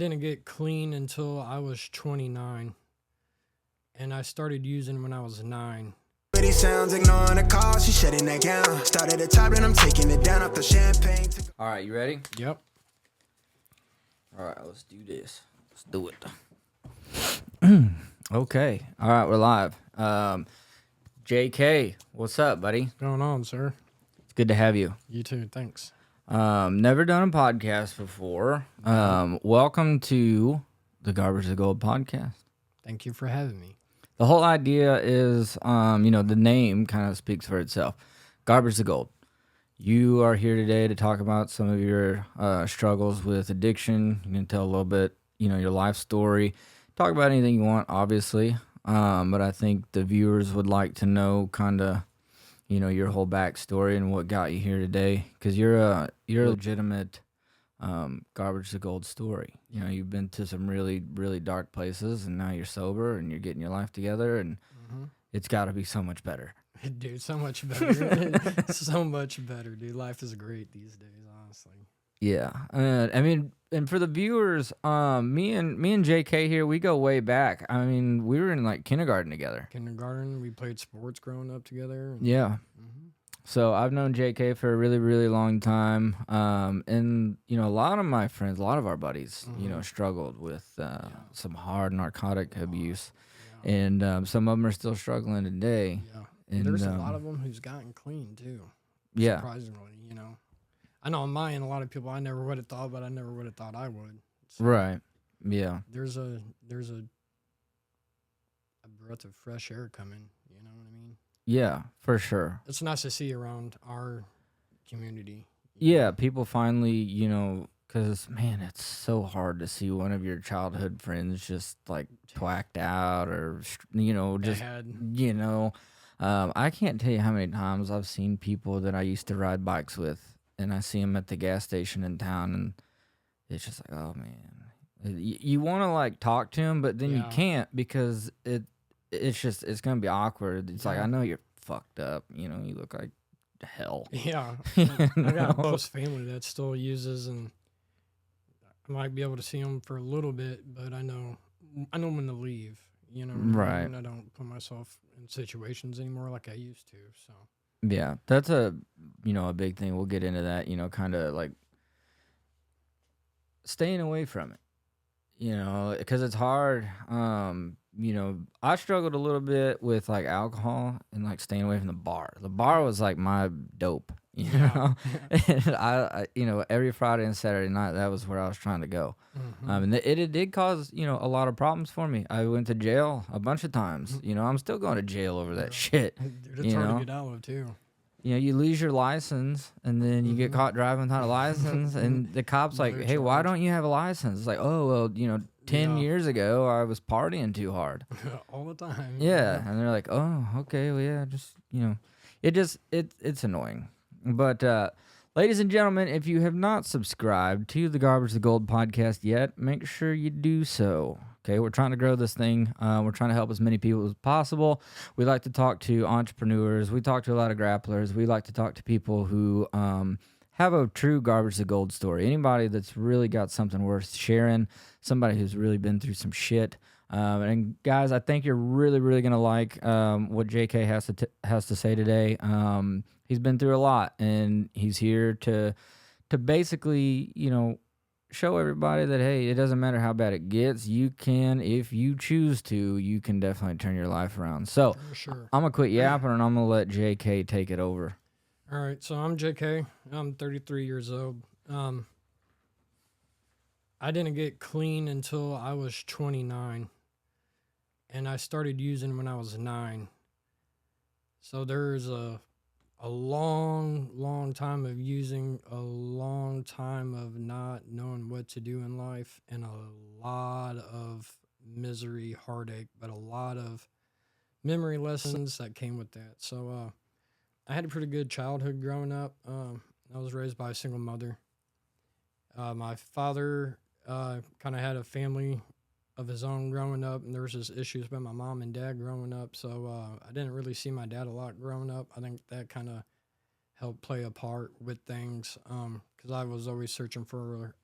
Didn't get clean until I was 29, and I started using when I was 9. Pretty sounds ignoring the call, she shutting that down. Started at the top and I'm taking it down off the champagne. All right, you ready? Yep. All right, let's do this. Let's do it. Okay. All right, we're live. JK, what's up, buddy? What's going on, sir? It's good to have you. You too. Thanks. Never done a podcast before. Welcome to the Garbage to Gold podcast. Thank you for having me. The whole idea is, the name kind of speaks for itself. Garbage to Gold. You are here today to talk about some of your struggles with addiction. You can tell a little bit, your life story. Talk about anything you want, obviously. But I think the viewers would like to know kind of, your whole backstory and what got you here today. Because you're a legitimate garbage to gold story. You've been to some really, really dark places, and now you're sober and you're getting your life together, and it's got to be so much better. Dude, so much better. So much better, dude. Life is great these days, honestly. Yeah. And for the viewers, me and JK here, we go way back. I mean, we were in like kindergarten together. Kindergarten, we played sports growing up together. Yeah. So I've known JK for a really, really long time. And, a lot of my friends, a lot of our buddies, struggled with some hard narcotic abuse. Yeah. And some of them are still struggling today. Yeah. And there's a lot of them who's gotten clean, too. Yeah. Surprisingly, I know on mine, a lot of people I never would have thought, but I never would have thought I would. So Right. Yeah. There's a breath of fresh air coming, you know what I mean? Yeah, for sure. It's nice to see around our community. Yeah, people finally, because, man, it's so hard to see one of your childhood friends just, like, twacked out or, just, Bad. I can't tell you how many times I've seen people that I used to ride bikes with, and I see them at the gas station in town, and it's just like, oh, man. You want to, like, talk to them, but then you can't because it's going to be awkward. It's like, I know you're fucked up. You look like hell. Yeah. I I got a close family that still uses, and I might be able to see them for a little bit, but I know when to leave. Right. And I don't put myself in situations anymore like I used to. So Yeah, that's a big thing. We'll get into that, kind of like staying away from it, because it's hard. I struggled a little bit with like alcohol and like staying away from the bar. The bar was like my dope, Yeah. and I, every Friday and Saturday night, that was where I was trying to go. And it did cause, a lot of problems for me. I went to jail a bunch of times. I'm still going to jail over that shit. Dude, it's hard to get out of too. You lose your license, and then you get caught driving without a license, and the cop's like, hey, why don't you have a license? It's like, oh, well, 10 years ago, I was partying too hard. All the time. Yeah, and they're like, oh, okay, well, yeah, it's annoying. But, ladies and gentlemen, if you have not subscribed to the Garbage to Gold podcast yet, make sure you do so. Okay, we're trying to grow this thing. We're trying to help as many people as possible. We like to talk to entrepreneurs. We talk to a lot of grapplers. We like to talk to people who have a true garbage to gold story. Anybody that's really got something worth sharing, somebody who's really been through some shit. And guys, I think you're really, really going to like what JK has to say today. He's been through a lot, and he's here to basically, show everybody that, hey, it doesn't matter how bad it gets. You can, if you choose to, you can definitely turn your life around. So For sure. I'm going to quit yapping, and I'm going to let JK take it over. All right, so I'm JK. I'm 33 years old. I didn't get clean until I was 29, and I started using when I was 9. So there's a long time of using, a long time of not knowing what to do in life, and a lot of misery, heartache, but a lot of memory lessons that came with that. So I had a pretty good childhood growing up. I was raised by a single mother. My father kind of had a family of his own growing up, and there was just issues with my mom and dad growing up, so I didn't really see my dad a lot growing up. I think that kind of helped play a part with things, because I was always searching for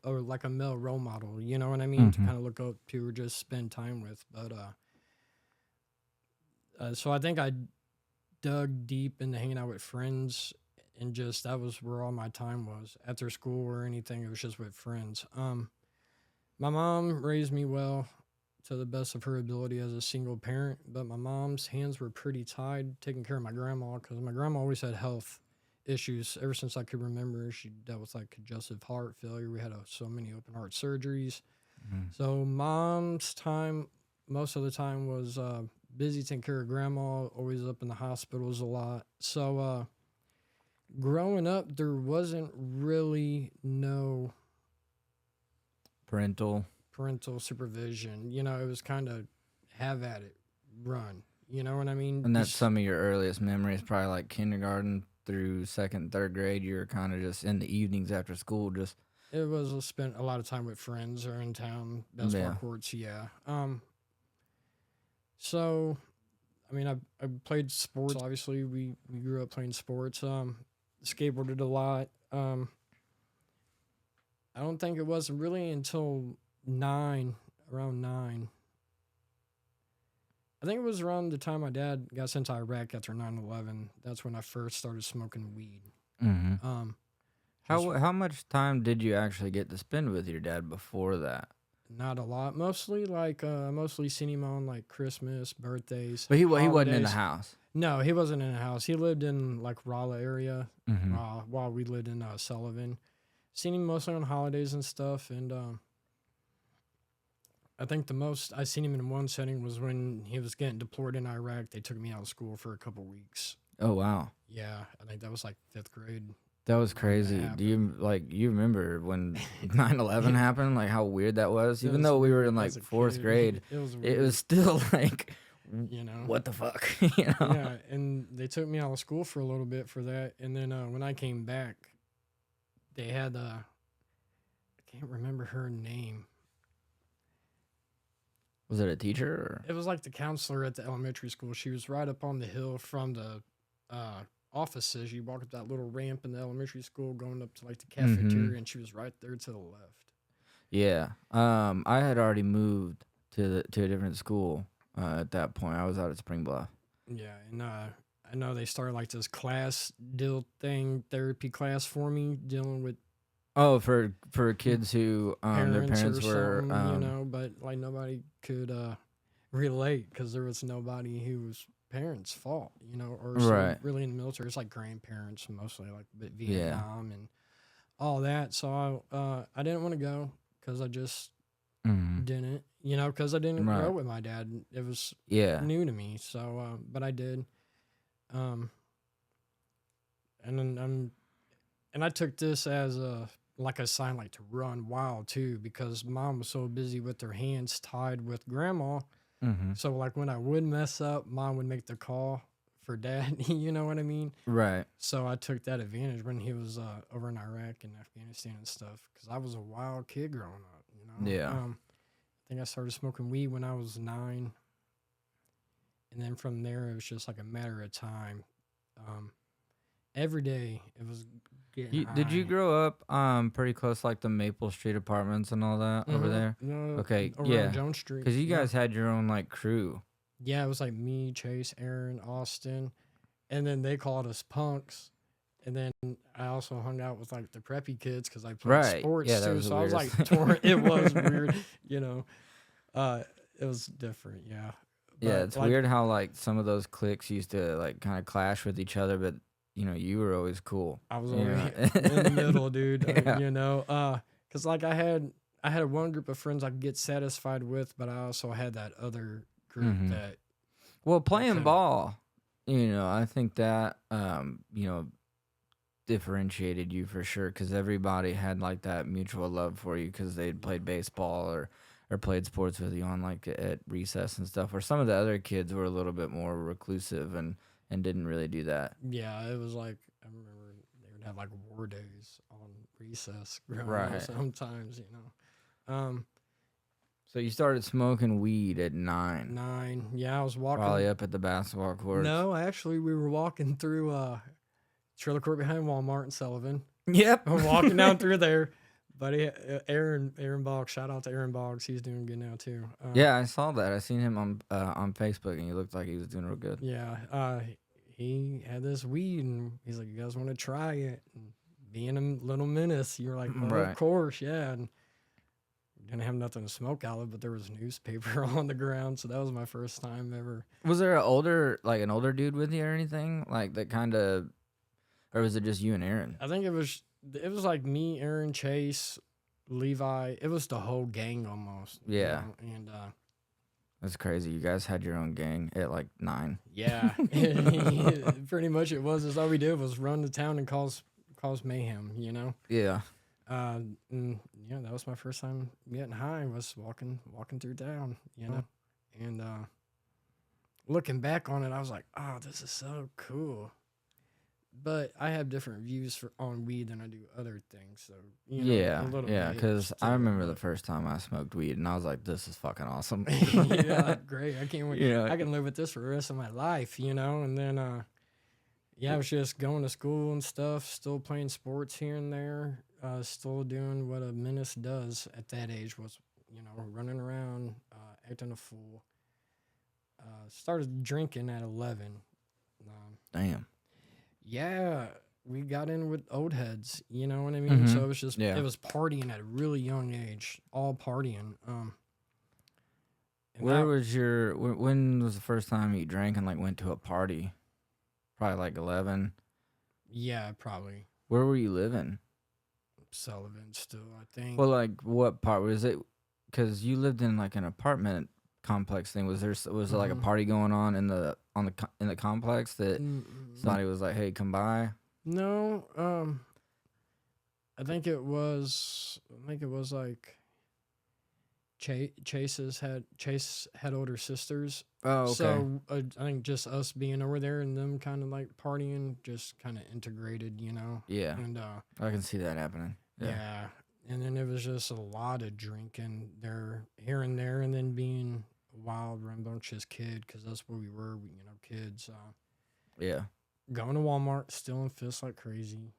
or like a male role model. You know what I mean? To Mhm. kind of look up to or just spend time with. But so I think I dug deep into hanging out with friends, and just that was where all my time was after school or anything. It was just with friends. My mom raised me well to the best of her ability as a single parent, but my mom's hands were pretty tied taking care of my grandma because my grandma always had health issues ever since I could remember. She dealt with like congestive heart failure. We had so many open heart surgeries. Mhm. So mom's time, most of the time, was busy taking care of grandma, always up in the hospitals a lot. So growing up, there wasn't really no Parental. parental supervision. You know, it was kind of have at it, run. You know what I mean? And that's some of your earliest memories, probably like kindergarten through second, third grade. You were kind of just in the evenings after school, just It was spent a lot of time with friends or in town, basketball Yeah. courts. Yeah. So, I mean, I played sports. Obviously, we grew up playing sports. Skateboarded a lot. I don't think it was really until around 9. I think it was around the time my dad got sent to Iraq after 9/11. That's when I first started smoking weed. Mhm. Just How much time did you actually get to spend with your dad before that? not a lot. Mostly mostly seen him on like Christmas, birthdays. But he wasn't in the holidays. house. No, he wasn't in a house. He lived in like Rolla area Mhm. while we lived in Sullivan. Seen him mostly on holidays and stuff. And I think the most I seen him in one setting was when he was getting deployed in Iraq. They took me out of school for a couple weeks. Oh wow, Yeah, I think that was like 5th grade. that was When that crazy. Do you remember when 9/11 happened? Like how weird that was. It Even was though we were weird in like as a 4th kid. grade, It was it weird, was still like, you know. what the fuck, you know? Yeah, and they took me out of school for a little bit for that, and then when I came back, they had I can't remember her name. Was it a teacher? Or? It was like the counselor at the elementary school. She was right up on the hill from the offices. You walk up that little ramp in the elementary school, going up to like the cafeteria, and she was right there to the left. Yeah. I had already moved to a different school at that point. I was out at Spring Bluff. Yeah, and I know they started like this class deal thing, therapy class for me, dealing with Oh, for kids who their parents or were something, you know, but like nobody could relate because there was nobody whose parents' fault, you know, or so Right. really in the military. It's like grandparents mostly, like Vietnam and all that. So I didn't want to go because I just Mhm. didn't, you know, because I didn't Right. grow with my dad. It was Yeah. new to me. So, but I did. And then and I took this as like a sign like to run wild too because mom was so busy with her hands tied with grandma. Mhm. So like when I would mess up, mom would make the call for dad. You know what I mean? Right. So I took that advantage when he was over in Iraq and Afghanistan and stuff because I was a wild kid growing up. You know? Yeah. I think I started smoking weed when I was 9, and then from there it was just like a matter of time. Every day it was getting Did you high. grow up pretty close like the Maple Street apartments and all that over Mhm. there? No, Okay, around yeah. Jones Street. Because you Yeah. guys had your own like crew. Yeah, it was like me, Chase, Aaron, Austin, and then they called us punks. And then I also hung out with like the preppy kids because I played Right. sports Yeah, that too. was the So I was like, weirdest. it was weird, you know. It was different, yeah. Yeah, But it's like, weird how like some of those cliques used to like kind of clash with each other, but you know you were always cool. I was you over know? in the middle, dude. Yeah. You know, because like I had one group of friends I could get satisfied with, but I also had that other group Mhm. that Well, playing couldn't. ball, you know, I think that you know differentiated you for sure because everybody had like that mutual love for you because they'd played baseball or played sports with you on like at recess and stuff. Where some of the other kids were a little bit more reclusive and didn't really do that. Yeah, it was like I remember they would have like war days on recess growing Right. up sometimes, you know. So you started smoking weed at 9, 9. Yeah, I was walking. probably up at the basketball courts. No, actually, we were walking through trailer court behind Walmart in Sullivan. Yep. I'm walking down through there, buddy, Aaron Boggs. Shout out to Aaron Boggs. He's doing good now too. Yeah, I saw that. I seen him on Facebook, and he looked like he was doing real good. Yeah. He had this weed, and he's like, "You guys want to try it?" And being a little menace, you're like, "Well, Right. of course, yeah." And didn't have nothing to smoke out of, but there was newspaper on the ground, so that was my first time ever. Was there an older dude with you or anything like that kind of, or was it just you and Aaron? I think it was like me, Aaron, Chase, Levi. It was the whole gang almost. you Yeah. know, And That's crazy. You guys had your own gang at like 9. yeah, pretty much it was. All we did was run to town and cause mayhem. Yeah. And yeah, that was my first time getting high. Was walking through town. And looking back on it, I was like, oh, this is so cool. But I have different views on weed than I do other things. So Yeah. a little Yeah. bit Because I too, remember the but- first time I smoked weed, and I was like, "This is fucking awesome." yeah, great. I can't wait. Yeah. I can live with this for the rest of my life, And then, yeah, I was just going to school and stuff, still playing sports here and there, still doing what a menace does at that age was, running around, acting a fool. Started drinking at 11. Damn. Yeah, we got in with old heads, you know what I mean? So it was just, Yeah. it was partying at a really young age, all partying. And Where that- was your? When was the first time you drank and like went to a party? Probably like 11. Yeah, probably. Where were you living? Sullivan still, I think. Well, like what part was it? Because you lived in like an apartment complex thing. Was there like a party going on in the complex that somebody was like, "Hey, come by"? No, I think it was like Chase had older sisters. Oh, okay. So I think just us being over there and them kind of like partying just kind of integrated, Yeah, And I can see that happening. yeah. And then it was just a lot of drinking there, here and there, and then being a wild, rambunctious kid, because that's what we were, kids. Yeah. Going to Walmart, stealing fists like crazy.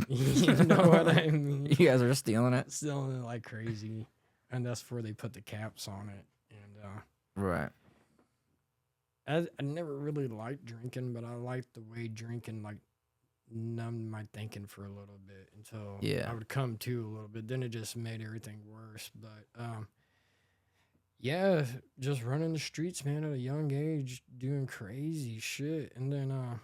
You know what I mean? You guys are stealing it, Stealing it like crazy. And that's where they put the caps on it. And right? I never really liked drinking, but I liked the way drinking like numbed my thinking for a little bit until Yeah. I would come to a little bit. Then it just made everything worse. But yeah, just running the streets, man, at a young age, doing crazy shit. And then I'll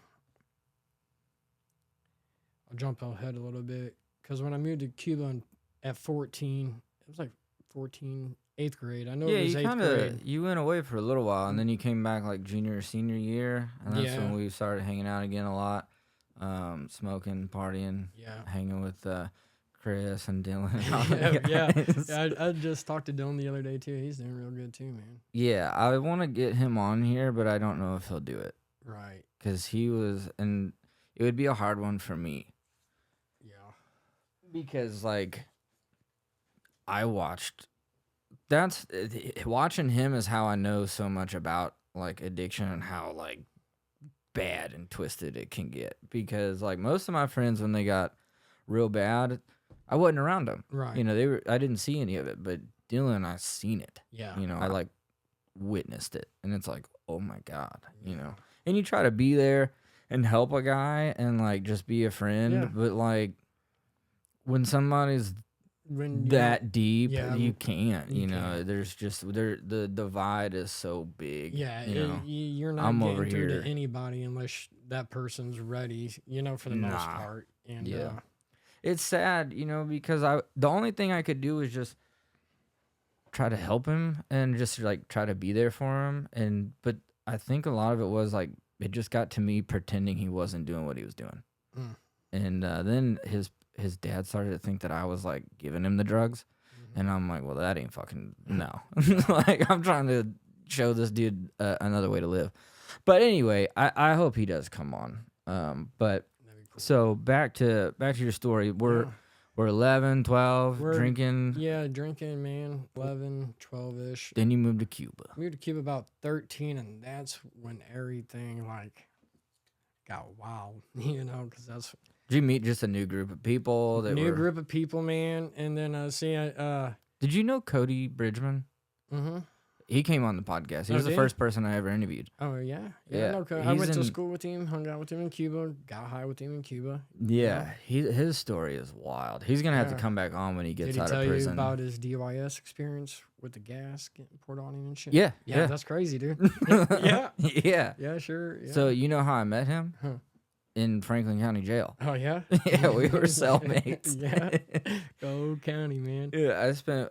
jump ahead a little bit because when I moved to Cuba at 14, it was like 14, 8th grade. I know Yeah, it was you 8th kind grade. of you went away for a little while, and then you came back like junior or senior year, and that's when Yeah. we started hanging out again a lot, smoking, partying, Yeah. hanging with Chris and Dylan. And all the Yeah. guys. Yeah, I just talked to Dylan the other day too. He's doing real good too, man. Yeah, I want to get him on here, but I don't know if he'll do it Right. because he was, and it would be a hard one for me Yeah. because like I watched. That's watching him is how I know so much about like addiction and how like bad and twisted it can get, because like most of my friends when they got real bad, I wasn't around them. Right. I didn't see any of it, but Dylan, I seen it. Yeah. I like witnessed it, and it's like, oh my God, and you try to be there and help a guy and like just be a friend, Yeah. but like when somebody's When that deep, yeah, you can't, you know, can't. there's just the divide is so big. Yeah, you're not I'm getting over through here. to anybody unless that person's ready, for the most Nah. part. And Yeah. It's sad, because the only thing I could do was just try to help him and just like try to be there for him, but I think a lot of it was like it just got to me pretending he wasn't doing what he was doing. Mm. And then his dad started to think that I was like giving him the drugs. And I'm like, well, that ain't fucking no. Like, I'm trying to show this dude another way to live. But anyway, I hope he does come on. But that'd be cool. so back to your story. We're 11, 12, We're- drinking. Yeah, drinking, man, 11, 12-ish. Then you moved to Cuba. Moved to Cuba about 13, and that's when everything, like, got wild, because that's... Did you meet just a new group of people? New group of people, man. And then Did you know Cody Bridgman? mm-hmm. He came on the podcast. He was the first person I ever interviewed. Oh yeah. Yeah, No, I went to school with him, hung out with him in Cuba, got high with him in Cuba. Yeah, his story is wild. He's gonna have to come back on when he gets Did he out tell of you prison. about his DYS experience with the gas getting poured on him and shit? Yeah, Yeah, that's crazy, dude. Yeah. yeah. Yeah, sure. Yeah. So you know how I met him? Huh. In Franklin County Jail. Oh yeah. Yeah, we were cellmates. Yeah. Go County, man. Yeah, I spent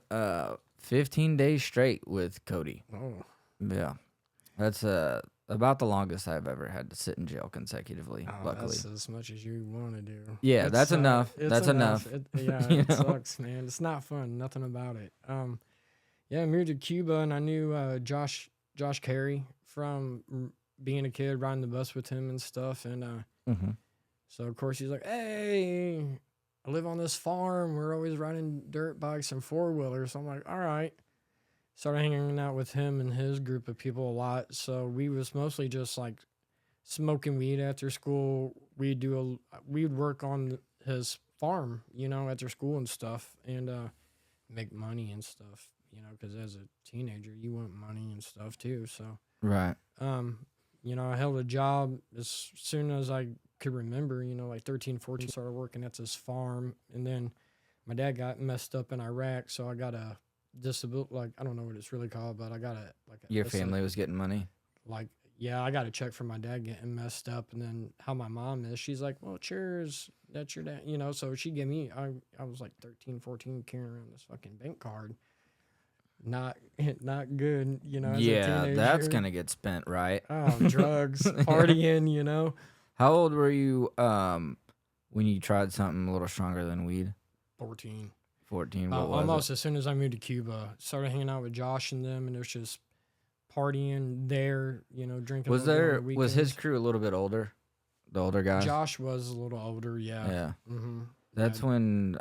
15 days straight with Cody. Oh. Yeah, that's about the longest I've ever had to sit in jail consecutively. Oh, luckily, that's as much as you want to do. Yeah, that's enough. It's That's enough. Yeah, You it know? sucks, man. It's not fun. Nothing about it. Yeah, I moved to Cuba, and I knew Josh Carey from being a kid, riding the bus with him and stuff. And Mhm. so of course he's like, "Hey, I live on this farm. We're always riding dirt bikes and 4-wheelers." So I'm like, "All right." Started hanging out with him and his group of people a lot. So we was mostly just like smoking weed after school. We'd work on his farm, after school and stuff, and make money and stuff, because as a teenager you want money and stuff too. So Right. I held a job as soon as I could remember, like 13, 14, started working at this farm, and then my dad got messed up in Iraq, so I got a disability, like I don't know what it's really called, but I got Your family was getting money. I got a check from my dad getting messed up, and then how my mom is, she's like, "Well, cheers, that's your dad," so she gave me, I was like 13, 14, carrying around this fucking bank card, not good, as a Yeah, that's teenager. gonna get spent, right? Oh, drugs, partying, How old were you when you tried something a little stronger than weed? 14. 14. What was Almost it? as soon as I moved to Cuba, started hanging out with Josh and them, and it was just partying there, drinking. Was on the there was his weekends. crew a little bit older? The older guy? Josh was a little older, yeah. Yeah. Mm-hmm. That's when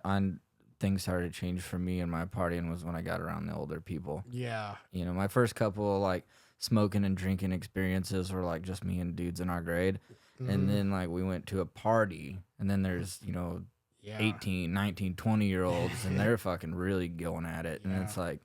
things started to change for me and my partying was when I got around the older people. Yeah. My first couple of like smoking and drinking experiences were like just me and dudes in our grade. Mhm. And then like we went to a party and then there's, Yeah. 18, 19, 20-year-olds and they're fucking really going at it. And Yeah. it's like,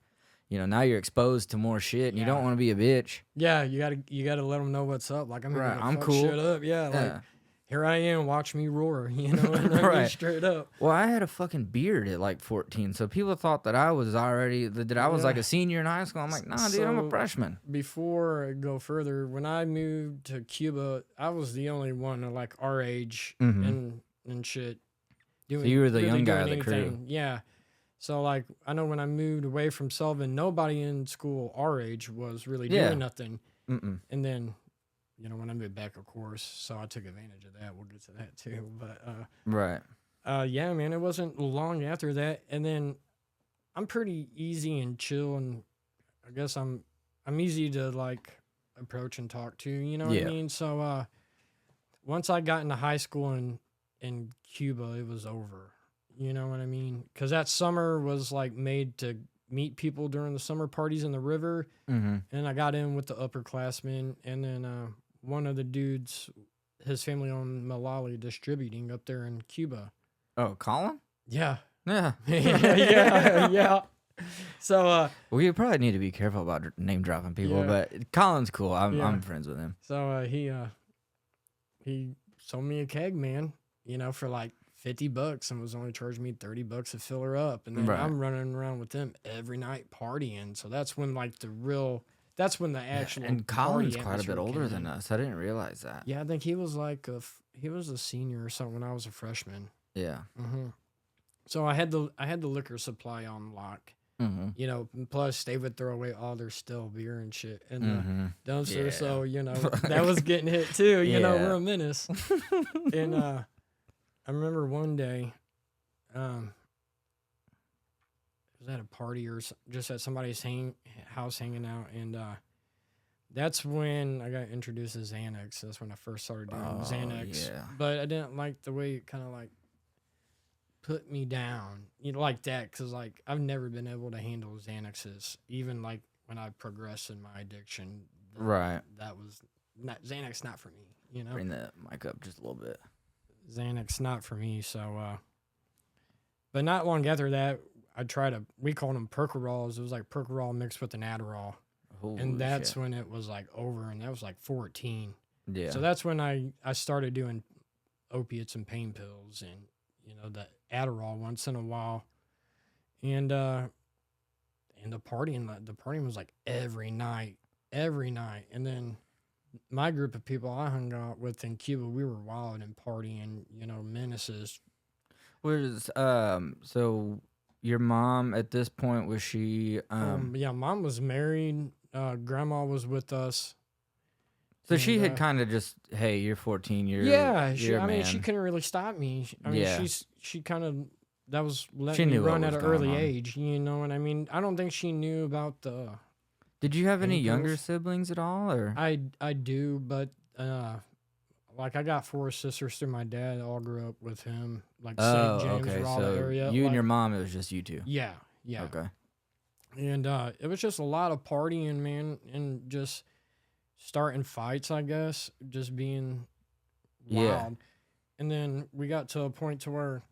now you're exposed to more shit and you don't Yeah. want to be a bitch. Yeah, you gotta let them know what's up. Like, I'm here Right, to I'm fuck cool. shit up. Yeah, like Yeah. here I am, watch me roar. And I mean, Right. straight up. Well, I had a fucking beard at like 14, so people thought that I was already like Yeah. a senior in high school. I'm like, nah, dude, I'm a So- freshman. Before I go further, when I moved to Cuba, I was the only one of like our age Mhm. and shit. Doing, So you were the really young guy doing of the crew. anything. Yeah. So like I know when I moved away from Sullivan, nobody in school our age was really Yeah. doing nothing. Mm-mm. And then, when I moved back, of course, so I took advantage of that. We'll get to that too. But Right. yeah, man, it wasn't long after that. And then I'm pretty easy and chill, and I guess I'm easy to like approach and talk to. You know what Yeah. I mean? So once I got into high school in Cuba, it was over. You know what I mean? Because that summer was like made to meet people during the summer parties in the river. Mm-hmm. And I got in with the upperclassmen, and then one of the dudes, his family owned Malali Distributing up there in Cuba. Oh, Colin? Yeah. Yeah. yeah. So Well, you probably need to be careful about name dropping people, Yeah. but Colin's cool. I'm Yeah. friends with him. he sold me a keg, man, for like $50 and was only charging me $30 to fill her up. And then Right. I'm running around with them every night partying. So that's when like that's when the actual And party Colin's quite a atmosphere bit older came than in. us. I didn't realize that. Yeah, I think he was like he was a senior or something when I was a freshman. Yeah. Mm-hmm. So I had the liquor supply on lock. Mm-hmm. Plus they would throw away all their still beer and shit in Mm-hmm. the dumpster. Yeah. So that was getting hit too. Yeah. We're a menace. And I remember one day, was at a party or just at somebody's house hanging out, and that's when I got introduced to Xanax. That's when I first started doing Xanax. Yeah. But I didn't like the way it kind of like put me down, like that, because like I've never been able to handle Xanaxes, even like when I progressed in my addiction. Right. That was not Xanax, not for me. Bring the mic up just a little bit. Xanax not for me. So, but not long after that, we called them Percorols. It was like Percorol mixed with an Adderall. Holy And that's shit. when it was like over, and that was like 14. Yeah. So that's when I started doing opiates and pain pills and, the Adderall once in a while. And the partying was like every night. And then my group of people I hung out with in Cuba, we were wild and partying, menaces. So your mom at this point, was she Yeah, mom was married. Grandma was with us. so she and, had kind of just, hey, you're 14, you're Yeah, a I mean, man. she couldn't really stop me. I mean, Yeah. she kind of, that was She letting me knew what run at was an early going on. age. You know what I mean? I don't think she knew about the. Did you have any pain younger pills. siblings at all, or? I do, but like I got 4 sisters through my dad. All grew up with him, like Oh, St. James, okay. Raleigh So area. you and like- your mom, it was just you two. Yeah. Okay. And it was just a lot of partying, man, and just starting fights, I guess, just being wild. Yeah. And then we got to a point to where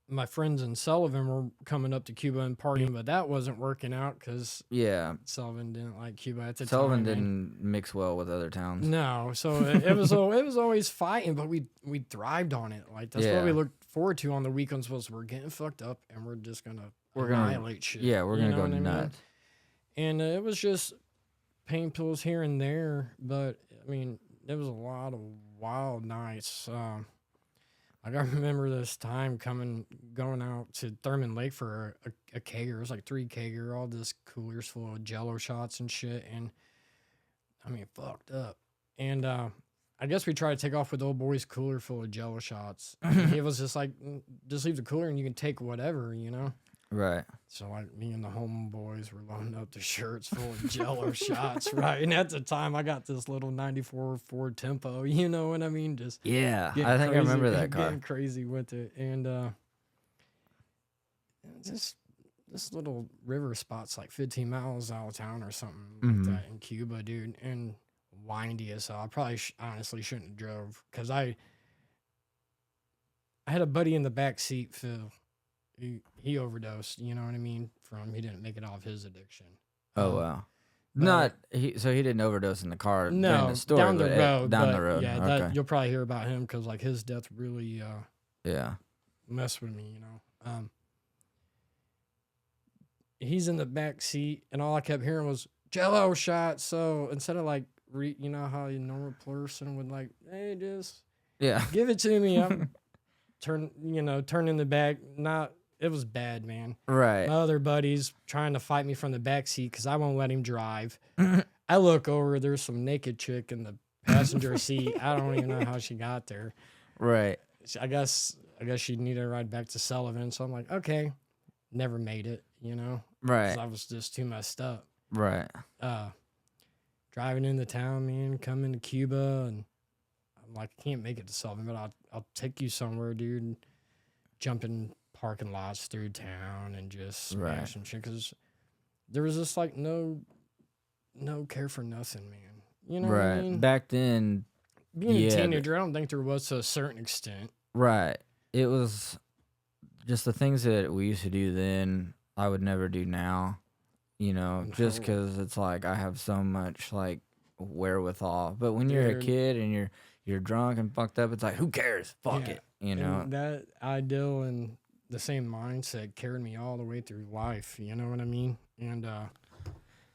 my friends in Sullivan were coming up to Cuba and partying, but that wasn't working out because Yeah. Sullivan didn't like Cuba at the Sullivan time. man. didn't mix well with other towns. No, so it was always fighting, but we thrived on it. Like that's what we Yeah. looked forward to on the weekends was we're getting fucked up and we're just gonna We're gonna- annihilate shit. Yeah, we're you gonna know go what I mean? nuts. And it was just pain pills here and there, but I mean, there was a lot of wild nights. Like I remember this time going out to Thurman Lake for a kegger. It was like 3 kegger, all this coolers full of Jello shots and shit. And I mean, fucked up. And I guess we tried to take off with old boy's cooler full of Jello shots. And he was just like, just leave the cooler and you can take whatever, you know. Right. So like me and the homeboys were loading up the shirts full of Jello shots, right? And at the time, I got this little '94 Ford Tempo, you know what I mean? Just Yeah. getting I think I crazy- remember that car. Getting crazy with it, and this little river spot's like 15 miles out of town or something Mhm. like that in Cuba, dude, and windy as hell. I probably honestly shouldn't have drove because I had a buddy in the back seat, Phil. He overdosed, you know what I mean? He didn't make it off his addiction. Oh wow. but- So he didn't overdose in the car during No, the story, down the but road. down but the road. Yeah, Okay. you'll probably hear about him because like his death really Yeah. messed with me, you know. He's in the back seat, and all I kept hearing was Jello shot. So instead of like, you know how a normal person would like, hey, just Yeah. give it to me. I'm turn in the back. It was bad, man. Right. My other buddies trying to fight me from the back seat because I won't let him drive. I look over, there's some naked chick in the passenger seat. I don't even know how she got there. Right. I guess she needed a ride back to Sullivan. So I'm like, okay, never made it, you know, 'cause Right. I was just too messed up. Right. Driving into town, man, coming to Cuba, and I'm like, I can't make it to Sullivan, but I'll take you somewhere, dude. And jumping parking lots through town and just Right. smashing shit because there was just like no care for nothing, man. You know what Right. I mean? Back then, Being yeah, a but- teenager, I don't think there was to a certain extent. right. It was just the things that we used to do then I would never do now. You know, just No. because it's like I have so much like wherewithal. But when you're a Dude. kid and you're drunk and fucked up, it's like who cares? Fuck Yeah. it. You know. And that ideal and the same mindset carried me all the way through life. You know what I mean? And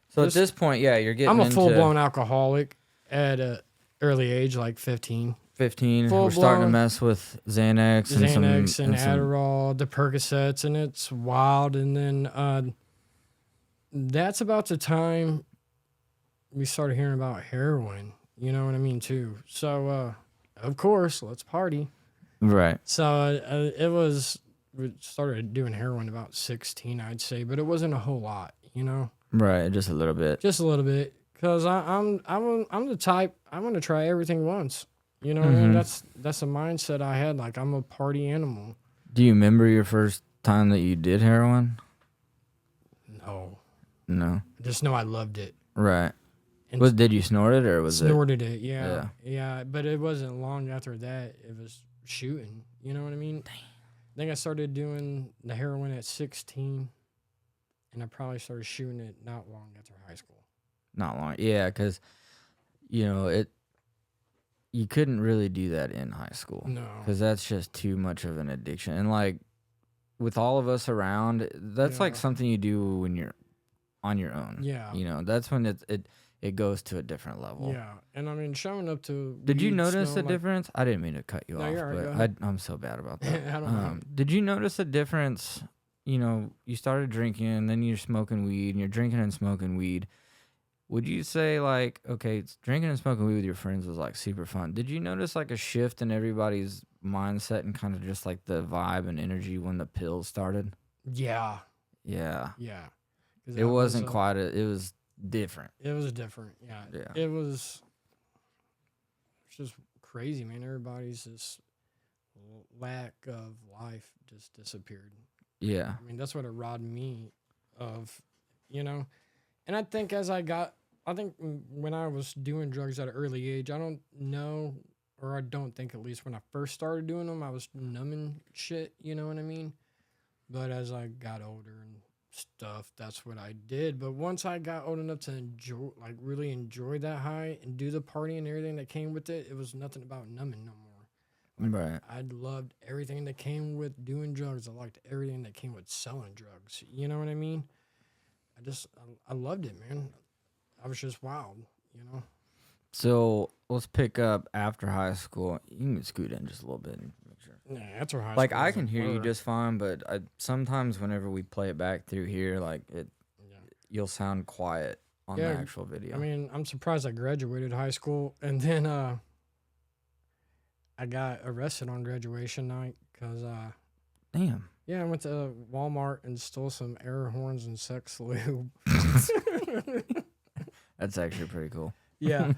So just- at this point, yeah, you're getting I'm a into full blown alcoholic at a early age, like 15. 15. full We're starting to blown mess with Xanax and Xanax and some Adderall, the Percocets, and it's wild. And then that's about the time we started hearing about heroin. You know what I mean, too. So, of course, let's party. right. So we started doing heroin about 16, I'd say, but it wasn't a whole lot, you know, Right, just a little bit. just a little bit. Cause I'm the type I want to try everything once. You know what I mean? Mhm. That's a mindset I had. Like I'm a party animal. Do you remember your first time that you did heroin? No, No. just know I loved it. Right. And Did you snort it or was snorted it. Yeah, Yeah. yeah. But it wasn't long after that. It was shooting. You know what I mean? I think I started doing the heroin at 16, and I probably started shooting it not long after high school. Not long. Yeah, because, you couldn't really do that in high school. No. Because that's just too much of an addiction. And, like, with all of us around, that's like Yeah. something you do when you're on your own. Yeah. That's when it goes to a different level. Yeah, and I mean, showing up to. Did you weed notice a smelling like- difference? I didn't mean to cut you No, off, you're all right, go but I'm so bad about that. I don't know. Did you notice a difference? You started drinking, and then you're smoking weed, and you're drinking and smoking weed. Would you say, like, okay, drinking and smoking weed with your friends was, like, super fun. Did you notice, like, a shift in everybody's mindset and kind of just, like, the vibe and energy when the pills started? Yeah, Yeah. 'Cause It that wasn't was quite it was different. It was different. Yeah. Yeah. It was just crazy, man. Everybody's just lack of life just disappeared. Yeah. I mean, that's what it robbed me of, And I think when I was doing drugs at an early age, I don't know, or I don't think at least when I first started doing them, I was numbing shit, you know what I mean? But as I got older and stuff, that's what I did. But once I got old enough to really enjoy that high and do the party and everything that came with it, it was nothing about numbing no more. Right. I loved everything that came with doing drugs. I liked everything that came with selling drugs. You know what I mean? I loved it, man. I was just wild, So let's pick up after high school. You can scoot in just a little bit and make sure. Yeah, that's where high Like school I was a can hear you blur. just fine, but sometimes whenever we play it back through here, like Yeah. you'll sound quiet on Yeah, the actual video. I mean, I'm surprised I graduated high school, and then I got arrested on graduation night because damn. I went to Walmart and stole some air horns and sex lube. That's actually pretty cool. Yeah.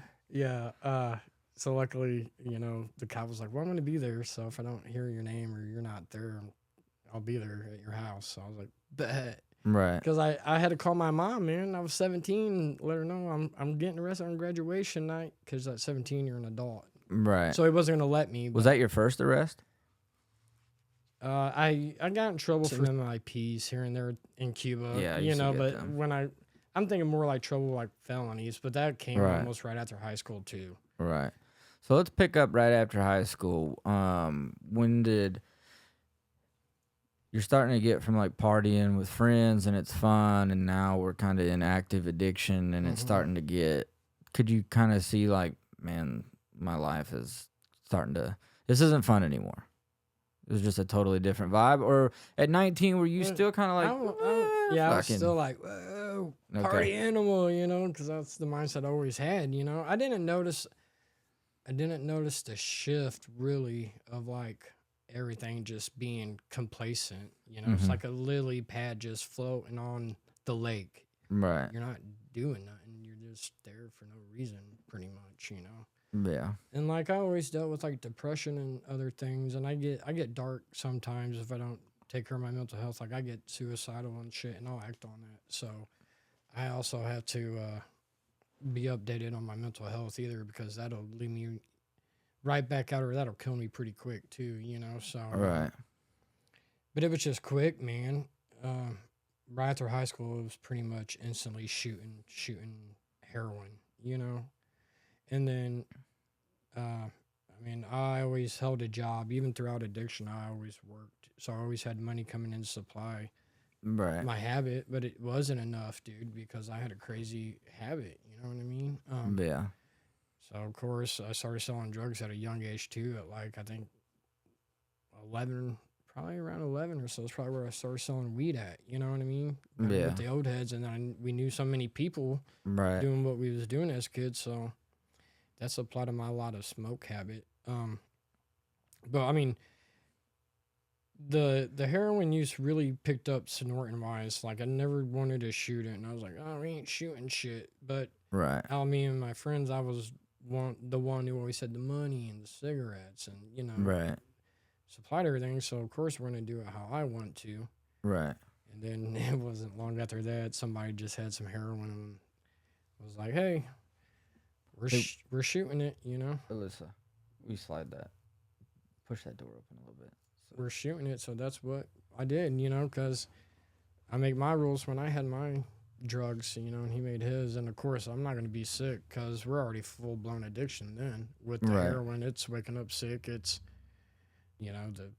So luckily, the cop was like, "Well, I'm going to be there, so if I don't hear your name or you're not there, I'll be there at your house." So I was like, "Bet." Right. Because I had to call my mom, man. I was 17, and let her know I'm getting arrested on graduation night. Because at 17, you're an adult, Right. so he wasn't going to let me. Was that your first arrest? I got in trouble for MIPs here and there in Cuba. Yeah, I used to get but them. when I'm thinking more like trouble like felonies, but that came Right. almost right after high school too. Right. So let's pick up right after high school. When did you're starting to get from like partying with friends and it's fun, and now we're kind of in active addiction and it's Mhm. starting to get. Could you kind of see like, man, my life is starting to. This isn't fun anymore. It was just a totally different vibe. Or at 19, were you Well, still kind of like, I was fucking- still like, whoa, Okay. party animal, because that's the mindset I always had. I didn't notice the shift really of like everything just being complacent. It's Mhm. like a lily pad just floating on the lake. right? You're not doing nothing. You're just there for no reason, pretty much. Yeah. And like I always dealt with like depression and other things, and I get dark sometimes if I don't take care of my mental health. Like I get suicidal and shit, and I'll act on that. So I also have to be updated on my mental health either, because that'll leave me right back out, or that'll kill me pretty quick too. So Right. But it was just quick, man. Right after high school, it was pretty much instantly shooting heroin, And then, I always held a job. Even throughout addiction, I always worked. So I always had money coming in to supply Right. my habit, but it wasn't enough, dude, because I had a crazy habit. You know what I mean? Yeah. So, of course, I started selling drugs at a young age, too, at like, I think, 11, probably around 11 or so. It's probably where I started selling weed at. You know what I mean? Yeah. With the old heads. And then we knew so many people Right. doing what we was doing as kids. So that's applied to my lot of smoke habit. But, I mean, the heroin use really picked up snorting-wise. Like, I never wanted to shoot it. And I was like, oh, we ain't shooting shit. But Right. out of me and my friends, I was the one who always had the money and the cigarettes and, Right. supplied everything. So, of course, we're going to do it how I want to. Right. And then it wasn't long after that, somebody just had some heroin and was like, hey, we're shooting it, Alyssa, we slide that push that door open a little bit. we're shooting it. So that's what I did, because I make my rules when I had my drugs, and he made his. And of course, I'm not going to be sick because we're already full blown addiction then. With the Right. heroin, it's waking up sick. It's, the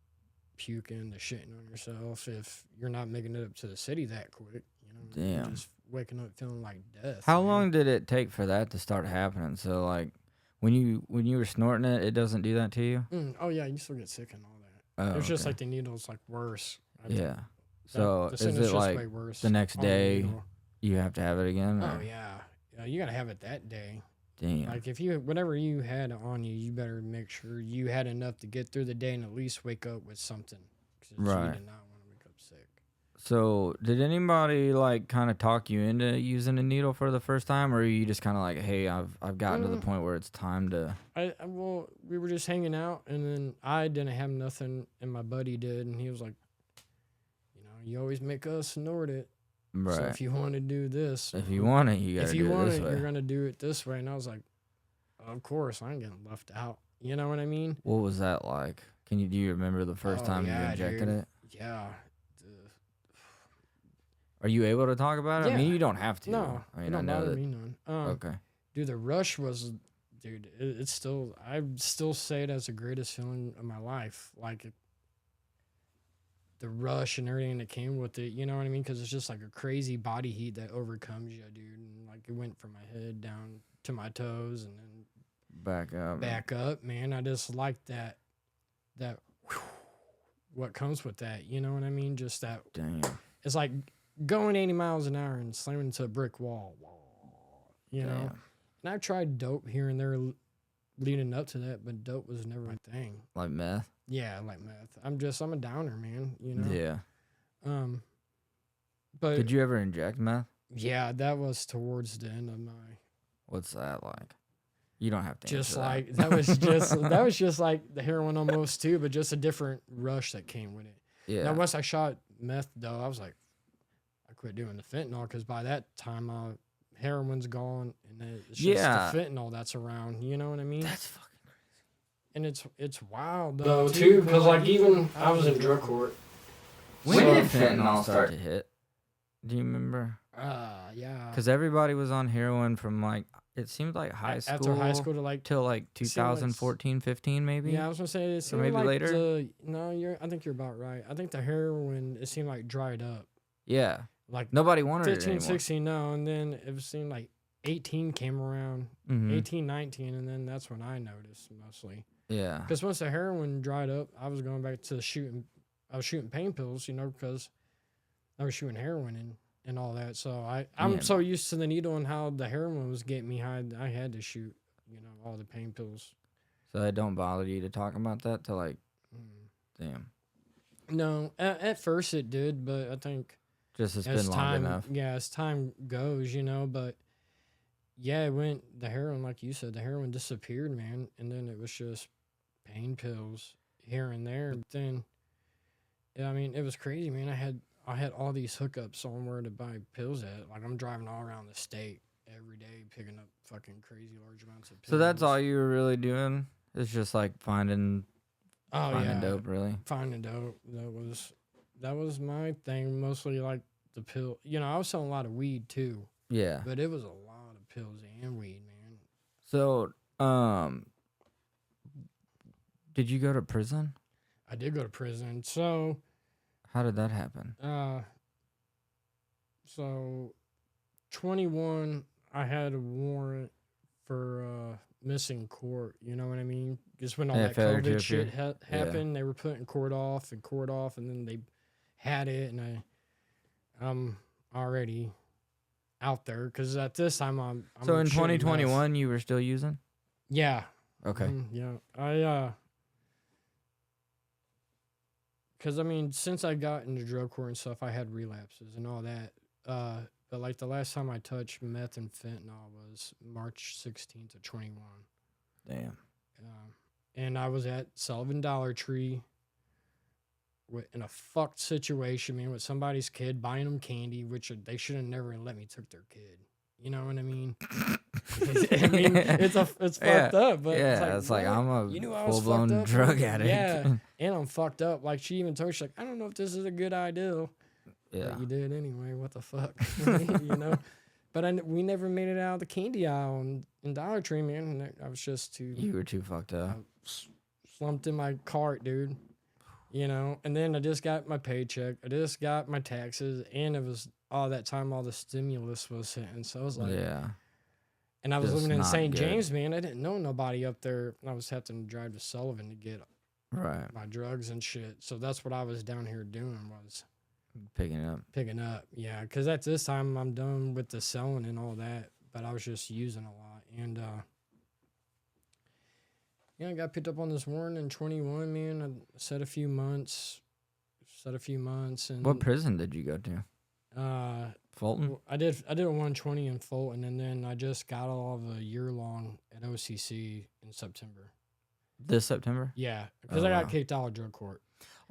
puking, the shitting on yourself. If you're not making it up to the city that quick, you're Damn. just waking up feeling like death. How man. long did it take for that to start happening? So like when you were snorting it, it doesn't do that to you? Oh yeah, you still get sick and all that. Oh, It's just okay. like the needle's like worse. I think Yeah. that- So the is symptoms it just like way worse the next on the day needle. you have to have it again? Oh or- yeah, you gotta have it that day. Damn. Like if whatever you had on you, you better make sure you had enough to get through the day and at least wake up with something. 'Cause Right. You did not want to wake up sick. So did anybody like kind of talk you into using a needle for the first time, or are you just kind of like, hey, I've gotten to the point where it's time to? Well, we were just hanging out, and then I didn't have nothing, and my buddy did, and he was like, you always make us snort it. Right. So if you want to do this, If you want it, you gotta if you do it want this it, way. you're gonna do it this way. And I was like, of course, I ain't getting left out. You know what I mean? What was that like? Do you remember the first Oh, time you yeah, injected dude. it? Yeah. Are you able to talk about it? I mean, Yeah. you don't have to. No, I it mean, I don't know bother that. me none. Okay. Dude, the rush was, it's still, I still say it as the greatest feeling of my life. Like the rush and everything that came with it, you know what I mean? Because it's just like a crazy body heat that overcomes you, dude. And like it went from my head down to my toes and then Back up. back up, man. I just like that what comes with that, you know what I mean? Just that, Damn. it's like going 80 miles an hour and slamming into a brick wall, you know? Damn. And I've tried dope here and there leading up to that, but dope was never my thing. Like meth. Yeah, I like meth. I'm a downer, man, you know? Yeah. But Did you ever inject meth? yeah, that was towards the end of my, What's that like? You don't have to. just answer like, that was just like the heroin almost too, but just a different rush that came with it. that. Yeah. Now, once I shot meth, though, I was like, I quit doing the fentanyl because by that time, heroin's gone and then it's just Yeah. the fentanyl that's around. You know what I mean? That's fucking crazy. And it's wild though too, because like even I was in drug court. When So- did fentanyl start to hit? Do you remember? Yeah. Because everybody was on heroin from like it seemed like high school After high school to like till like it seemed like 2014, 15 maybe. yeah, I was gonna say it seemed maybe like later? I think you're about right. I think the heroin it seemed like dried up. Yeah. Like Nobody wanted 15, it anymore. 16, no, and then it seemed like 18 came around, Mhm. 18, 19, and then that's when I noticed mostly. Yeah. Because once the heroin dried up, I was going back to shooting. I was shooting pain pills, because I was shooting heroin and all that. So I'm Yeah. so used to the needle and how the heroin was getting me high. I had to shoot, all the pain pills. So it don't bother you to talk about that to like, Mm. damn. No, at first it did, but I think Just it's as been long time, enough. yeah, as time goes, but yeah, it went the heroin, like you said, the heroin disappeared, man, and then it was just pain pills here and there. But then, yeah, I mean, it was crazy, man. I had all these hookups on where to buy pills at. Like I'm driving all around the state every day, picking up fucking crazy large amounts of pills. So that's all you were really doing? It's just like finding dope, really? Finding dope. That was my thing. Mostly like the pill. I was selling a lot of weed too, Yeah. but it was a lot of pills and weed, man. So, did you go to prison? I did go to prison. So, How did that happen? 21, I had a warrant for missing court. You know what I mean? Just when all Yeah, that failure to COVID shit appear. happened, they were putting court off, and then they had it, and I'm already out there because at this time I'm So in shooting meth. 2021, you were still using? Yeah. Okay. Yeah. Because I mean, since I got into drug court and stuff, I had relapses and all that. But like the last time I touched meth and fentanyl was March 16th of 21. Damn. And I was at Sullivan Dollar Tree in a fucked situation, man, with somebody's kid, buying them candy, which they should have never let me took their kid. You know what I mean? I mean, it's fucked up, but it's like what? I'm a You knew I was full-blown fucked up? drug addict. Yeah, and I'm fucked up. Like she even told me, she's like, I don't know if this is a good idea. Yeah. But you did anyway. What the fuck, you know? But we never made it out of the candy aisle in Dollar Tree, man. And I was just too. You were too fucked up. Slumped in my cart, dude. You know, and then I just got my paycheck. I just got my taxes, and it was all that time all the stimulus was hitting. So I was like, Yeah. And I was Just living in not St. good. James, man. I didn't know nobody up there. I was having to drive to Sullivan to get Right. my drugs and shit. So that's what I was down here doing, was Picking it up. picking up. Yeah, because at this time I'm done with the selling and all that, but I was just using a lot. And yeah, I got picked up on this warrant in 21, man. I said a few months, and What prison did you go to? Fulton? I did a 120 in Fulton, and then I just got all of a year long at OCC in September. This September? Yeah, because Oh, I got wow. kicked out of drug court.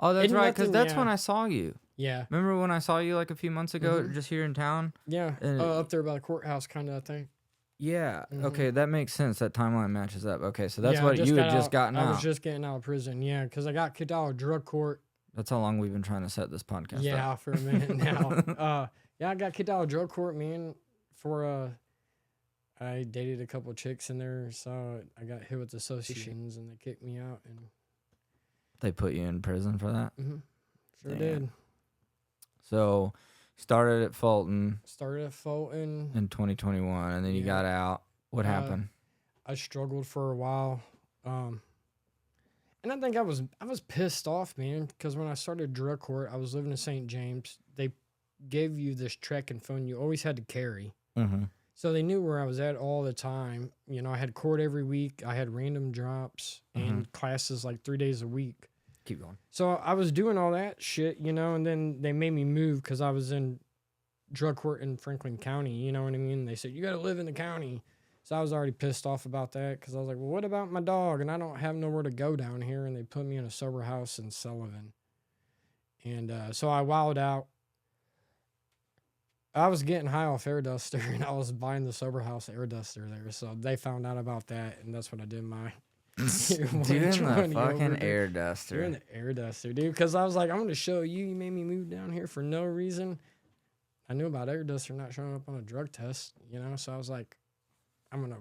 Oh, that's And right, because nothing- that's yeah. when I saw you. Yeah, Remember when I saw you like a few months ago, Mhm. just here in town? yeah, And- up there by the courthouse, kind of thing. Yeah. Mhm. Okay, that makes sense. That timeline matches up. Okay, so that's Yeah, I what you had got just out- gotten I out. was just getting out of prison. Yeah, because I got kicked out of drug court. That's how long we've been trying to set this podcast Yeah, up. for a minute now. Yeah, I got kicked out of drug court, man. For I dated a couple chicks in there, so I got hit with associations, and they kicked me out. And They put you in prison for that. sure Damn. did. So, started at Fulton Started at Fulton. in 2021, and then you Yeah. got out. What happened? I struggled for a while, and I think I was pissed off, man, because when I started drug court, I was living in St. James. They gave you this trekking phone you always had to carry, Mm-hmm. so they knew where I was at all the time. You know, I had court every week. I had random drops and classes like 3 days a week. Keep going. So I was doing all that shit, you know, and then they made me move because I was in drug court in Franklin County. You know what I mean? They said, you got to live in the county. So I was already pissed off about that because I was like, well, what about my dog? And I don't have nowhere to go down here. And they put me in a sober house in Sullivan. And so I wilded out. I was getting high off air duster, and I was buying the sober house air duster there. So they found out about that, and that's what I did my Doing the 120 fucking overdose. air duster. Doing the air duster, dude. Because I was like, I'm going to show you. You made me move down here for no reason. I knew about air duster not showing up on a drug test, you know? So I was like, I'm gonna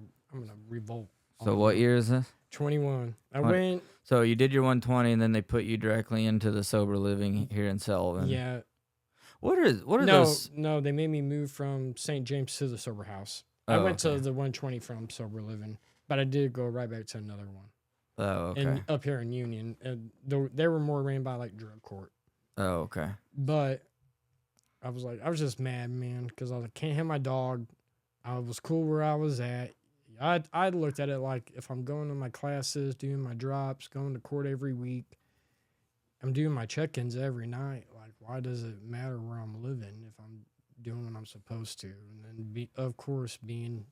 revolt. So what year is this? 21. I What? went, So you did your 120, and then they put you directly into the sober living here in Sullivan. yeah. What are No, those? no, they made me move from St. James to the sober house. I Oh, went to okay. the 120 from sober living, but I did go right back to another one. Oh, okay. And up here in Union, they were more ran by like drug court. Oh, okay. But I was just mad, man, because I was like, can't have my dog. I was cool where I was at. I looked at it like, if I'm going to my classes, doing my drops, going to court every week, I'm doing my check-ins every night. Like, why does it matter where I'm living if I'm doing what I'm supposed to? And then, of course, being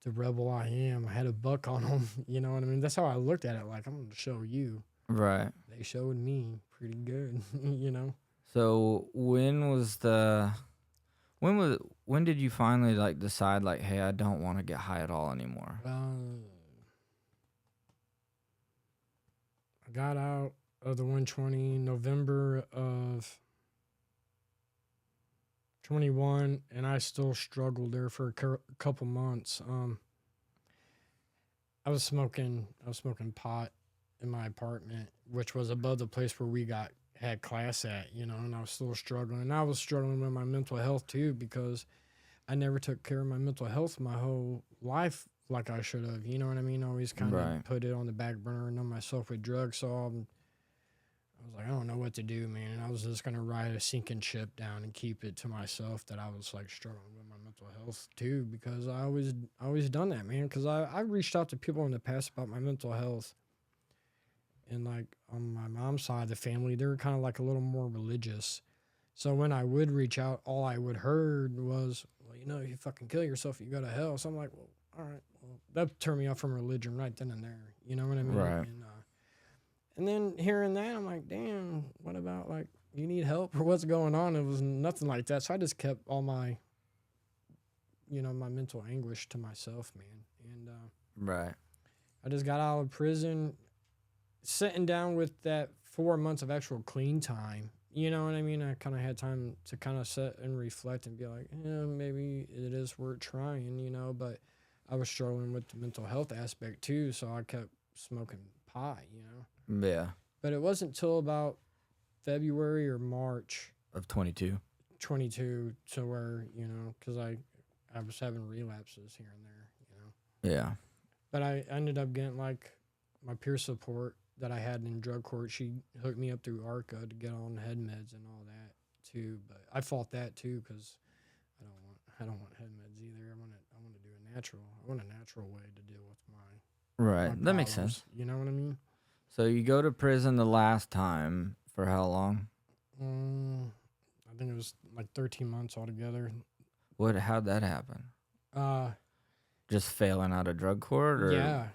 the rebel I am, I had a buck on them. You know what I mean? That's how I looked at it. Like, I'm going to show you. Right. They showed me pretty good, you know? So when did you finally like decide like, hey, I don't want to get high at all anymore? I got out of the 120 November of 21, and I still struggled there for a couple months. I was smoking pot in my apartment, which was above the place where we had class at, you know, and I was still struggling. And I was struggling with my mental health too, because I never took care of my mental health my whole life like I should have. You know what I mean? I always kind of Right. put it on the back burner and numb myself with drugs. So I was like, I don't know what to do, man. And I was just going to ride a sinking ship down and keep it to myself that I was like struggling with my mental health too, because I always done that, man. Because I reached out to people in the past about my mental health. And like on my mom's side of the family, they were kind of like a little more religious. So when I would reach out, all I would heard was, well, you know, if you fucking kill yourself, you go to hell. So I'm like, well, all right. Well, that turned me off from religion right then and there. You know what I mean? Right. And then hearing that, I'm like, damn, what about like, you need help or what's going on? It was nothing like that. So I just kept all my my mental anguish to myself, man. And Right. I just got out of prison, sitting down with that 4 months of actual clean time. You know what I mean? I kind of had time to kind of sit and reflect and be like, yeah, maybe it is worth trying, but I was struggling with the mental health aspect too, so I kept smoking pot, Yeah. But it wasn't till about February or March Of 22. 22 to where, because I was having relapses here and there. Yeah. But I ended up getting like my peer support that I had in drug court. She hooked me up through ARCA to get on head meds and all that too. But I fought that too because I don't want head meds either. I want to do a natural. I want a natural way to deal with my Right. That makes problems. sense. You know what I mean? So you go to prison the last time for how long? I think it was like 13 months altogether. How'd that happen? Uh, Just failing out of drug court, or yeah.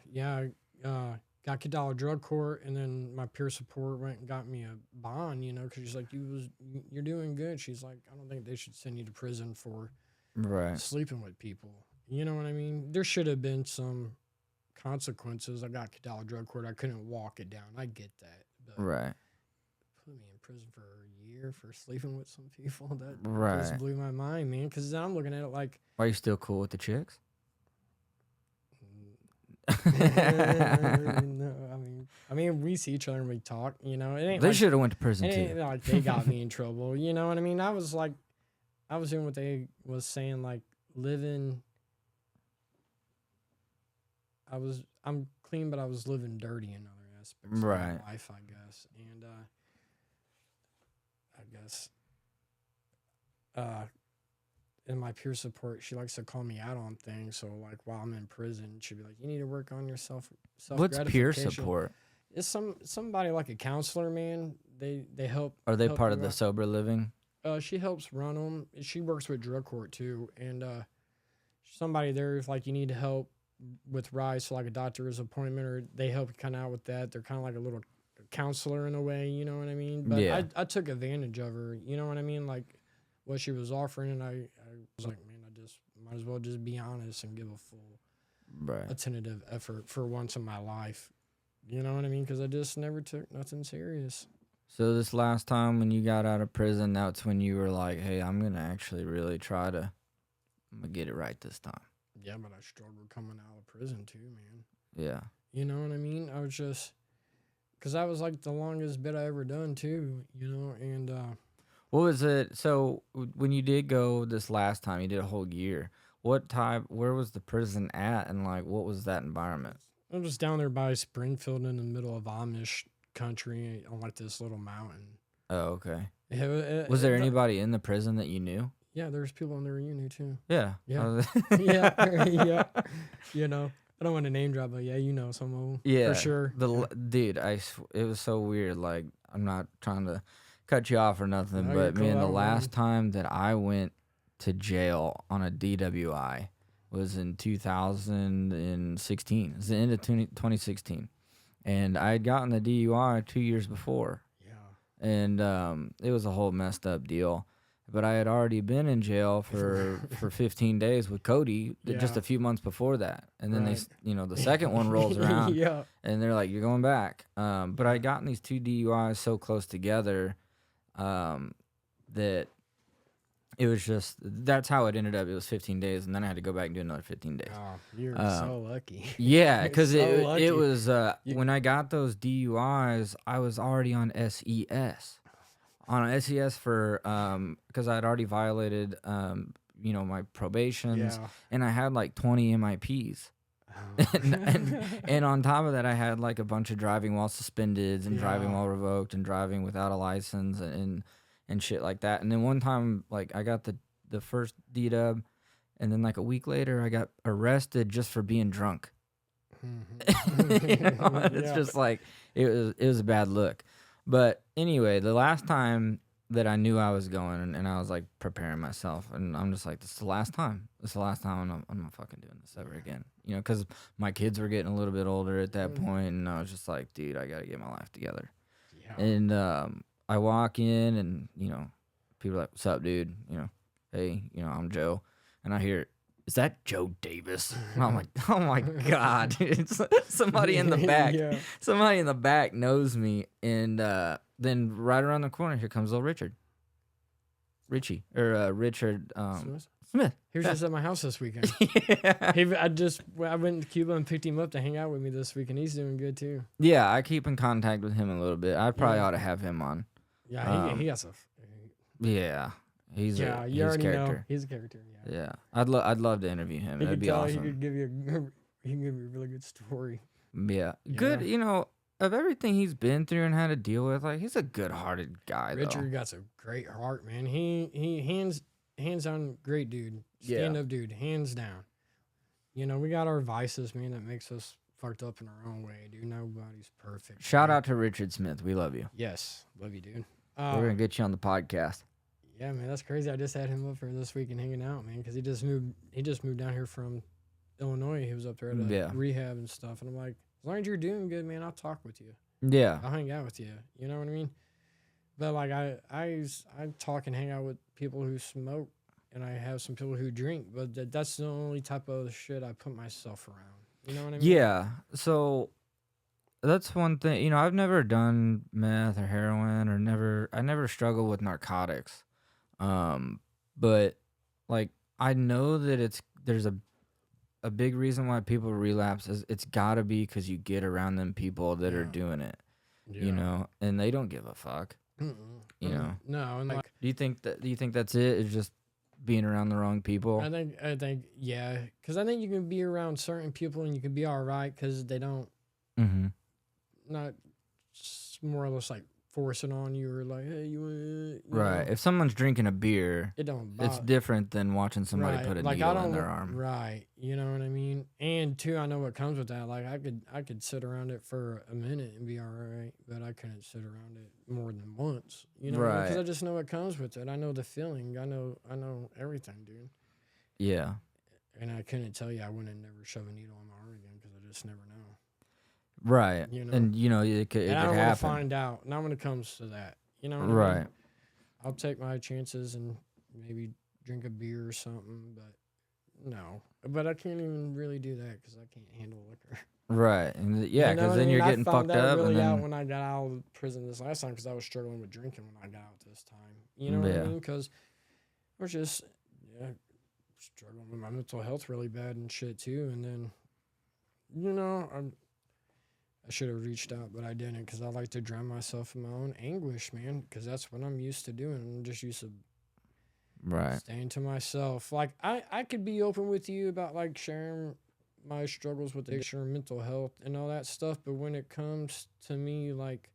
Got kicked out of drug court, and then my peer support went and got me a bond. Because she's like, you're doing good. She's like, I don't think they should send you to prison for right? sleeping with people. You know what I mean? There should have been some consequences. I got kicked out of drug court. I couldn't walk it down. I get that, but Right. put me in prison for a year for sleeping with some people. That Right. just blew my mind, man. Because then I'm looking at it like. Are you still cool with the chicks? No, I mean, we see each other and we talk. It ain't They like, should have went to prison it ain't too. like they got me in trouble. You know what I mean? I was doing what they was saying, like living. I'm clean, but I was living dirty in other aspects of Right. my life, I guess. And I guess in my peer support, she likes to call me out on things. So like while I'm in prison, she'd be like, "You need to work on yourself." What's peer support? It's somebody like a counselor, man. They help. Are they help part you of the out. sober living? She helps run them. She works with drug court too, and somebody there is like, you need help with rides to like a doctor's appointment, or they help you kind of out with that. They're kind of like a little counselor in a way, you know what I mean? But Yeah. I took advantage of her, you know what I mean? Like what she was offering, and I was like, man, I just might as well just be honest and give a full Right. attentive effort for once in my life. You know what I mean? Because I just never took nothing serious. So this last time when you got out of prison, that's when you were like, "Hey, I'm gonna actually really try to, I'm gonna get it right this time." Yeah, but I struggled coming out of prison too, man. Yeah. You know what I mean? I was just, because that was like the longest bit I ever done too, and What was it? So when you did go this last time, you did a whole year. Where was the prison at, and like, what was that environment? I was just down there by Springfield in the middle of Amish country on like this little mountain. Oh, okay. Was there anybody in the prison that you knew? Yeah, there's people in there you knew too. Yeah. Yeah. Yeah, yeah. I don't want to name drop, but yeah, some of them. Yeah, For sure. Dude, it was so weird. Like, I'm not trying to cut you off or nothing, No, but you're man, cool. the I don't last time that I went to jail on a DWI was in 2016. It was the end of 2016, and I had gotten the DUI 2 years before, Yeah. and it was a whole messed up deal. But I had already been in jail for 15 days with Cody just Yeah. a few months before that. And then Right. the second one rolls around Yeah. and they're like, "You're going back." But I had gotten these two DUIs so close together that it was just, that's how it ended up. It was 15 days, and then I had to go back and do another 15 days. Oh, you're so lucky. Yeah, because So lucky. it was You- when I got those DUIs, I was already on SES. On SES for because I had already violated my probations, Yeah. and I had like 20 MIPs. and on top of that, I had like a bunch of driving while suspended and driving Yeah. while revoked and driving without a license and shit like that. And then one time, like, I got the first D-dub, and then like a week later, I got arrested just for being drunk. Mhm. It's Yeah. just like it was a bad look. But anyway, the last time that I knew I was going, and I was like preparing myself, and I'm just like, this is the last time. This is the last time I'm not fucking doing this ever again. Because my kids were getting a little bit older at that point, and I was just like, dude, I gotta get my life together. Yeah. And I walk in, and people are like, "What's up, dude?" Hey, I'm Joe, and I hear is that Joe Davis? And I'm like, oh my God. It's somebody in the back. Yeah. Somebody in the back knows me. And then right around the corner, here comes little Richard. Richard Smith. He was Yeah. just at my house this weekend. Yeah. I went to Cuba and picked him up to hang out with me this week, and he's doing good too. Yeah, I keep in contact with him a little bit. I probably Yeah. ought to have him on. Yeah, he has a. Yeah, he's Yeah, a you he's already know character. he's a character. Yeah, Yeah, I'd love to interview him. he That'd could be tell. awesome. He could give you a really good story. Yeah. Yeah. Good, of everything he's been through and had to deal with, like he's a good-hearted guy Richard got a great heart, man. He hands down great dude, Yeah. stand up dude, hands down. We got our vices, man, that makes us fucked up in our own way, dude. Nobody's perfect. Shout man. out to Richard Smith. We love you. Yes, love you, dude. We're gonna get you on the podcast. Yeah, man, that's crazy. I just had him up for this week and hanging out, man, because he just moved down here from Illinois. He was up there at a Yeah. rehab and stuff, and I'm like, as long as you're doing good, man, I'll talk with you. Yeah. I'll hang out with you. You know what I mean? But like I talk and hang out with people who smoke, and I have some people who drink. But that's the only type of shit I put myself around. You know what I mean? Yeah. So that's one thing. I've never done meth or heroin I never struggled with narcotics. But like I know that there's a big reason why people relapse is it's got to be because you get around them people that are Yeah. doing it, Yeah. and they don't give a fuck. Mm-mm. You know? No, and like Do you think that's it? Is just being around the wrong people? I think yeah, because I think you can be around certain people and you can be all right because they don't Mm-hmm. not more or less like forcing on you or like hey you Right. If someone's drinking a beer, it don't it's bother. different than watching somebody Right, put a like, needle in their arm. Right, you know what I mean. And two, I know what comes with that. Like I could sit around it for a minute and be all right, but I couldn't sit around it more than once. You know, because Right. I just know what comes with it. I know the feeling. I know everything, dude. Yeah. And I couldn't tell you I wouldn't never shove a needle in my arm again because I just never know. Right. You know. And it could And I don't want to happen. find out. Not when it comes to that. You know what I mean? Right. I'll take my chances and maybe drink a beer or something, but no. But I can't even really do that because I can't handle liquor. Right. And yeah, You know because what I then mean? you're I getting found fucked that up, really and out then when I got out of prison this last time because I was struggling with drinking when I got out this time. You know what Yeah. I mean? Because I was just struggling with my mental health really bad and shit too. And then, I should have reached out, but I didn't because I like to drown myself in my own anguish, man. Because that's what I'm used to doing. I'm just used to right. staying to myself. Like I could be open with you about like sharing my struggles with addiction and mental health and all that stuff, but when it comes to me like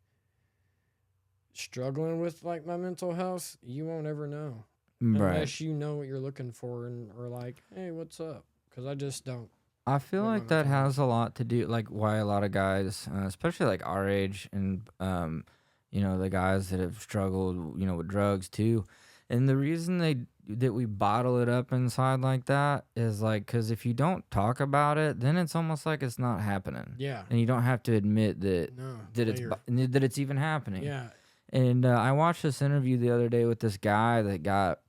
struggling with like my mental health, you won't ever know Right. unless you know what you're looking for and or like, hey, what's up? Because I just don't. I feel with my like that mental health. has a lot to do, like why a lot of guys, especially like our age, and the guys that have struggled, with drugs too, and the reason that we bottle it up inside like that is like because if you don't talk about it, then it's almost like it's not happening, Yeah. and you don't have to admit that No. that it's even happening. Yeah. And I watched this interview the other day with this guy that got,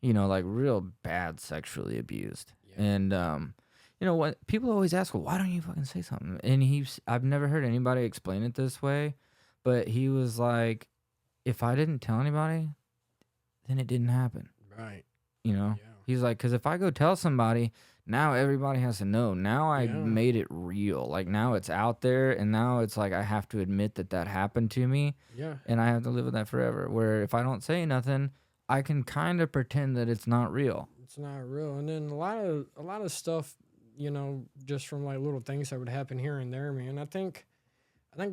like real bad sexually abused. Yeah. And, what people always ask, well, why don't you fucking say something? And I've never heard anybody explain it this way, but he was like, if I didn't tell anybody, then it didn't happen. Right. Yeah. Yeah. He's like, because if I go tell somebody, now everybody has to know. Now I Yeah. made it real. Like now it's out there, and now it's like I have to admit that happened to me. Yeah. And I have to live with that forever. Where if I don't say nothing, I can kind of pretend that it's not real. It's not real. And then a lot of stuff, just from like little things that would happen here and there, man. I think I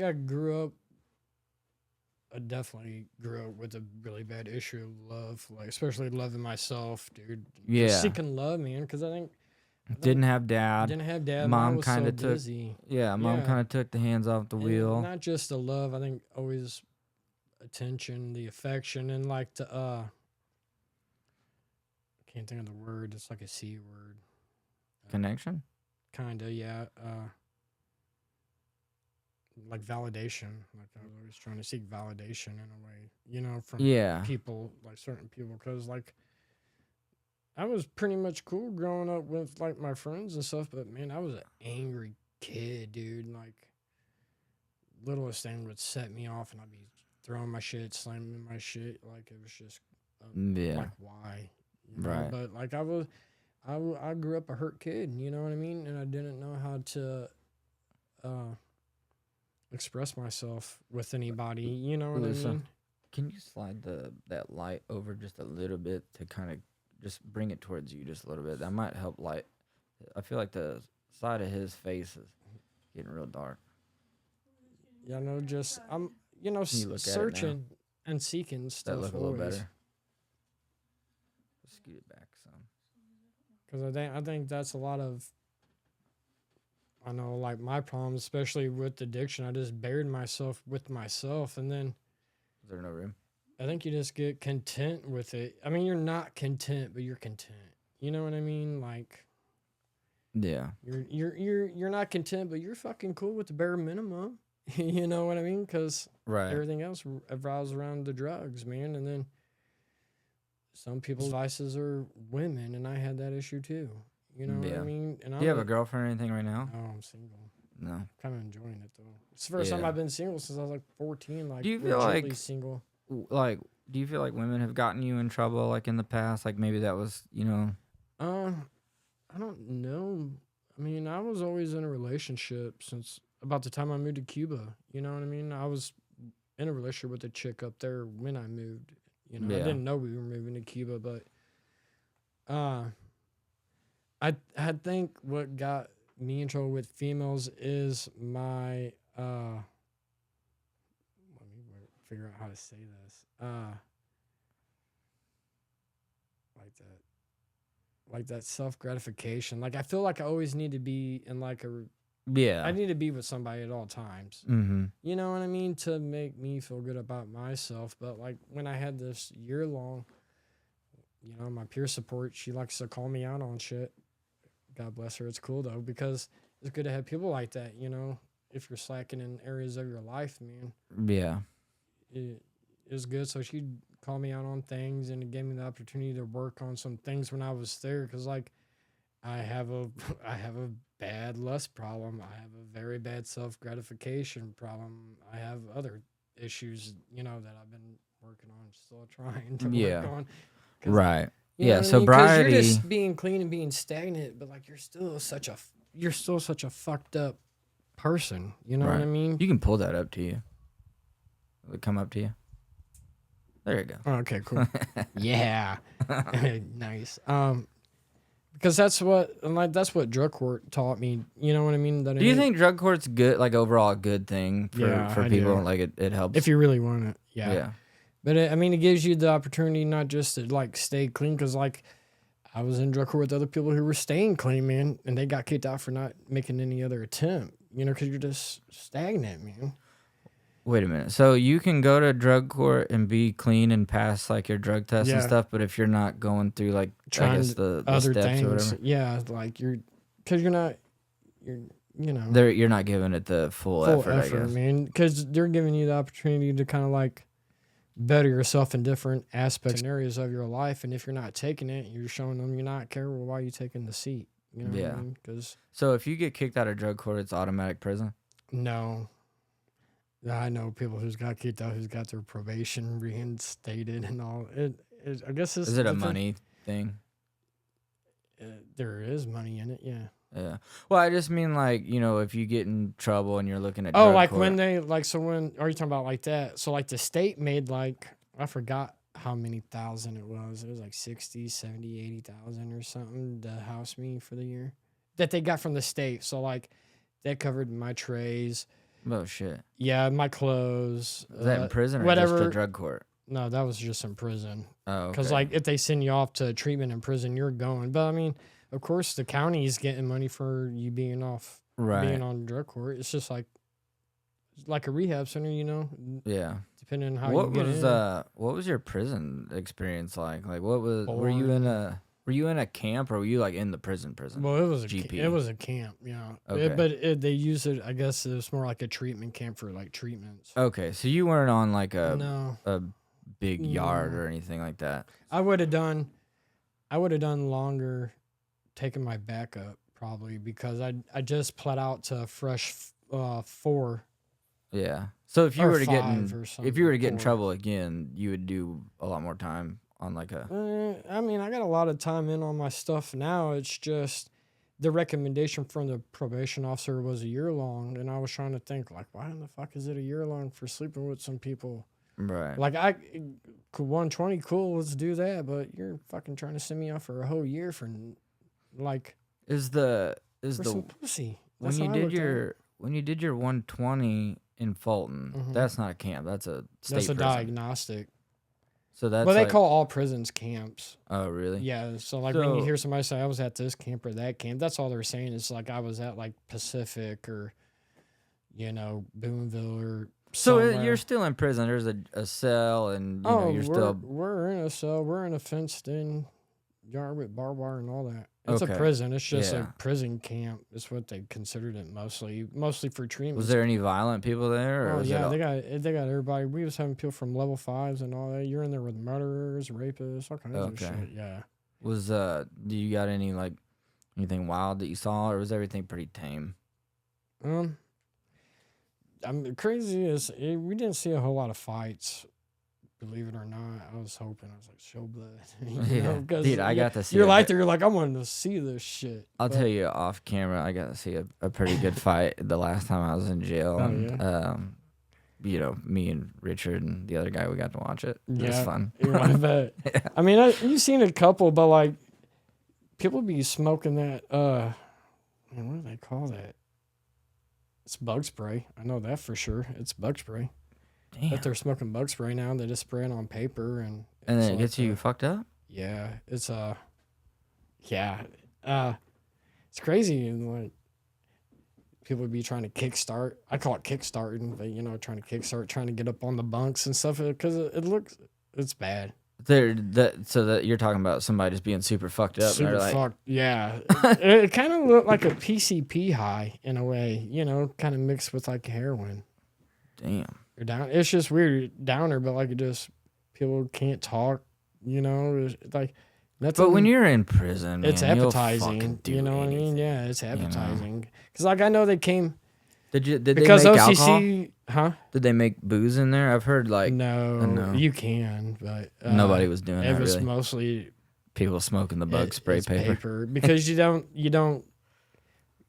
definitely grew up with a really bad issue of love, like especially loving myself, dude. Yeah. Just seeking love, man, because I think Didn't have I dad. didn't have dad. Mom Mom was kinda so took busy. Mom Yeah. kind of took the hands off the And wheel. not just the love, I think always attention, the affection, and like the I can't think of the word. It's like a C word. Connection? Kinda, yeah. Like validation. Like I was always trying to seek validation in a way, from Yeah. people, like certain people, because like I was pretty much cool growing up with like my friends and stuff, but man, I was an angry kid, dude. Like littlest thing would set me off, and I'd be throwing my shit, slamming my shit. Like it was just Yeah. like why, you know? Right. But like I grew up a hurt kid, you know what I mean, and I didn't know how to express myself with anybody, you know what Listen. I mean. Can you slide that light over just a little bit to kind of just bring it towards you just a little bit? That might help light. I feel like the side of his face is getting real dark. Yeah, no, just I'm Can you look at it now? searching and seeking Does stuff that look a little always. better? Just scoot it back some. Because I think that's a lot of, I know, like my problems, especially with addiction. I just buried myself with myself, and then Is there no room? I think you just get content with it. I mean, you're not content, but you're content. You know what I mean? Like Yeah. you're not content, but you're fucking cool with the bare minimum. You know what I mean? Because Right. everything else revolves around the drugs, man. And then some people's vices are women, and I had that issue too. You know what Yeah. I mean? And Do you have a girlfriend or anything right now? No, I'm single. No. Kind of enjoying it though. It's the first time Yeah. I've been single since I was like 14. Like, Do you feel like- legitly single? Like, do you feel like women have gotten you in trouble like in the past? Like maybe that was, I don't know. I mean, I was always in a relationship since about the time I moved to Cuba. You know what I mean? I was in a relationship with a chick up there when I moved. You know, I Yeah. didn't know we were moving to Cuba, but I think what got me in trouble with females is my let me figure out how to say this. Like that self gratification. Like I feel like I always need to be in like yeah. I need to be with somebody at all times. Mm-hmm. You know what I mean? To make me feel good about myself. But like when I had this year long, you know, my peer support, she likes to call me out on shit. God bless her. It's cool though, because it's good to have people like that, you know. If you're slacking in areas of your life, man, Yeah. it is good. So she'd call me out on things, and it gave me the opportunity to work on some things when I was there. Because like I have a bad lust problem. I have a very bad self gratification problem. I have other issues, you know, that I've been working on, still trying to Yeah. work on. 'Cause, Right. you know Yeah. what I mean? 'Cause Sobriety. you're just being clean and being stagnant, but like you're still such a fucked up person. You know what I Right. mean? You can pull that up to you. It'll come up to you. There you go. Okay, cool. Yeah. Nice. Because that's what drug court taught me. You know what I mean? That Do you think drug court's good, like overall a good thing for, Yeah, for I people? do. Like it helps. if you really want it? yeah. Yeah. But it gives you the opportunity not just to like stay clean, because like I was in drug court with other people who were staying clean, man, and they got kicked out for not making any other attempt. You know, because you're just stagnant, man. Wait a minute. So you can go to drug court and be clean and pass like your drug test and Yeah. stuff, but if you're not going through like I Trying guess the Other steps things, or whatever, yeah, like because you're not, you know, you're not giving it the full effort, I guess. man. Because they're giving you the opportunity to kind of like better yourself in different aspects and areas of your life. And if you're not taking it, you're showing them you're not care. Well, why are you taking the seat? You know what Yeah. I mean? Because So if you get kicked out of drug court, it's automatic prison. no, I know people who's got kicked out who's got their probation reinstated and all. I guess it's Is it a the thing- money thing? There is money in it, yeah. Yeah. Well, I just mean like, if you get in trouble and you're looking at Oh, drug like court, when they like so when are you talking about like that? So like the state made like I forgot how many thousand it was. It was like 60, 70, 80,000 or something to house me for the year that they got from the state. So like that covered my trays, oh shit. yeah, my clothes. Is that in prison or just whatever. a drug court? No, that was just in prison. Oh, Because okay. like if they send you off to treatment in prison, you're going. But I mean, of course, the county is getting money for you being off, right. being on drug court. It's just like a rehab center, you know. Yeah. Depending on how What you get was in. what was your prison experience like? Like what was were you in a camp or were you like in the prison? Well, it was GP? it was a camp, you know. Okay. They use it. I guess it was more like a treatment camp for like treatments. Okay, so you weren't on like No, a big yard No. or anything like that. I would have done I would have done longer taking my backup probably because I just pled out to fresh 4 Yeah. So if you or were to get 5 in, or if you something. were to get in 4. trouble again, you would do a lot more time on like a. I mean, I got a lot of time in on my stuff now. It's just the recommendation from the probation officer was a year long, and I was trying to think like, why in the fuck is it a year long for sleeping with some people? Right. Like 120, cool, let's do that. But you're fucking trying to send me off for a whole year for like Is for the some pussy. when That's you how I did looked at it. your 120 in Fulton, Mhm. that's not a camp. That's a state That's a prison. diagnostic. So that's Well, they like, call all prisons camps. oh really? Yeah, so like when you So- hear somebody say I was at this camp or that camp, that's all they're saying is like I was at like Pacific or Boonville or So somewhere. you're still in prison. There's a cell, and you know you're still. we're in a cell. We're in a fenced in yard with barbed wire and all that. It's a Okay. prison. It's just Yeah. a prison camp. Is what they considered it mostly for treatment. Was there any violent people there? Or Oh was yeah, it all- they got everybody. We was having people from level 5s and all that. You're in there with murderers, rapists, all kinds of Okay. shit. Yeah. Was do you got any like anything wild that you saw, or was everything pretty tame? I'm crazy as we didn't see a whole lot of fights. Believe it or not, I was hoping. I was like, show blood. Yeah. Dude, I got to see You're a like bit- there. You're like, I wanted to see this shit. I'll But- tell you off camera, I got to see a pretty good fight the last time I was in jail. Oh, And, you know, me and Richard and the other guy, we got to watch it. It was Yeah. fun. I bet. I mean, you've seen a couple, but like, people be smoking that. Man, what do they call that? It's bug spray. I know that for sure. It's bug spray. Damn. But they're smoking bug spray now. They just spray it on paper And it's then it like, gets you fucked up? Yeah, it's it's crazy and like people would be trying to kickstart. I call it kickstarting, but trying to kickstart, trying to get up on the bunks and stuff because it's bad. So that you're talking about somebody just being super fucked up. Super and they're like, fucked. Yeah, it kind of looked like a PCP high in a way, kind of mixed with like heroin damn. or down. It's just weird downer, but like it just people can't talk. It's like that's. But when you're in prison, man, it's you'll appetizing. fucking do You know what I mean? anything. Yeah, it's appetizing. Because like I know they came Did because they make OCC, alcohol? Did they make booze in there? I've heard like no, you can, but nobody was doing It that was really. mostly People smoking the bug spray it's paper. because you don't.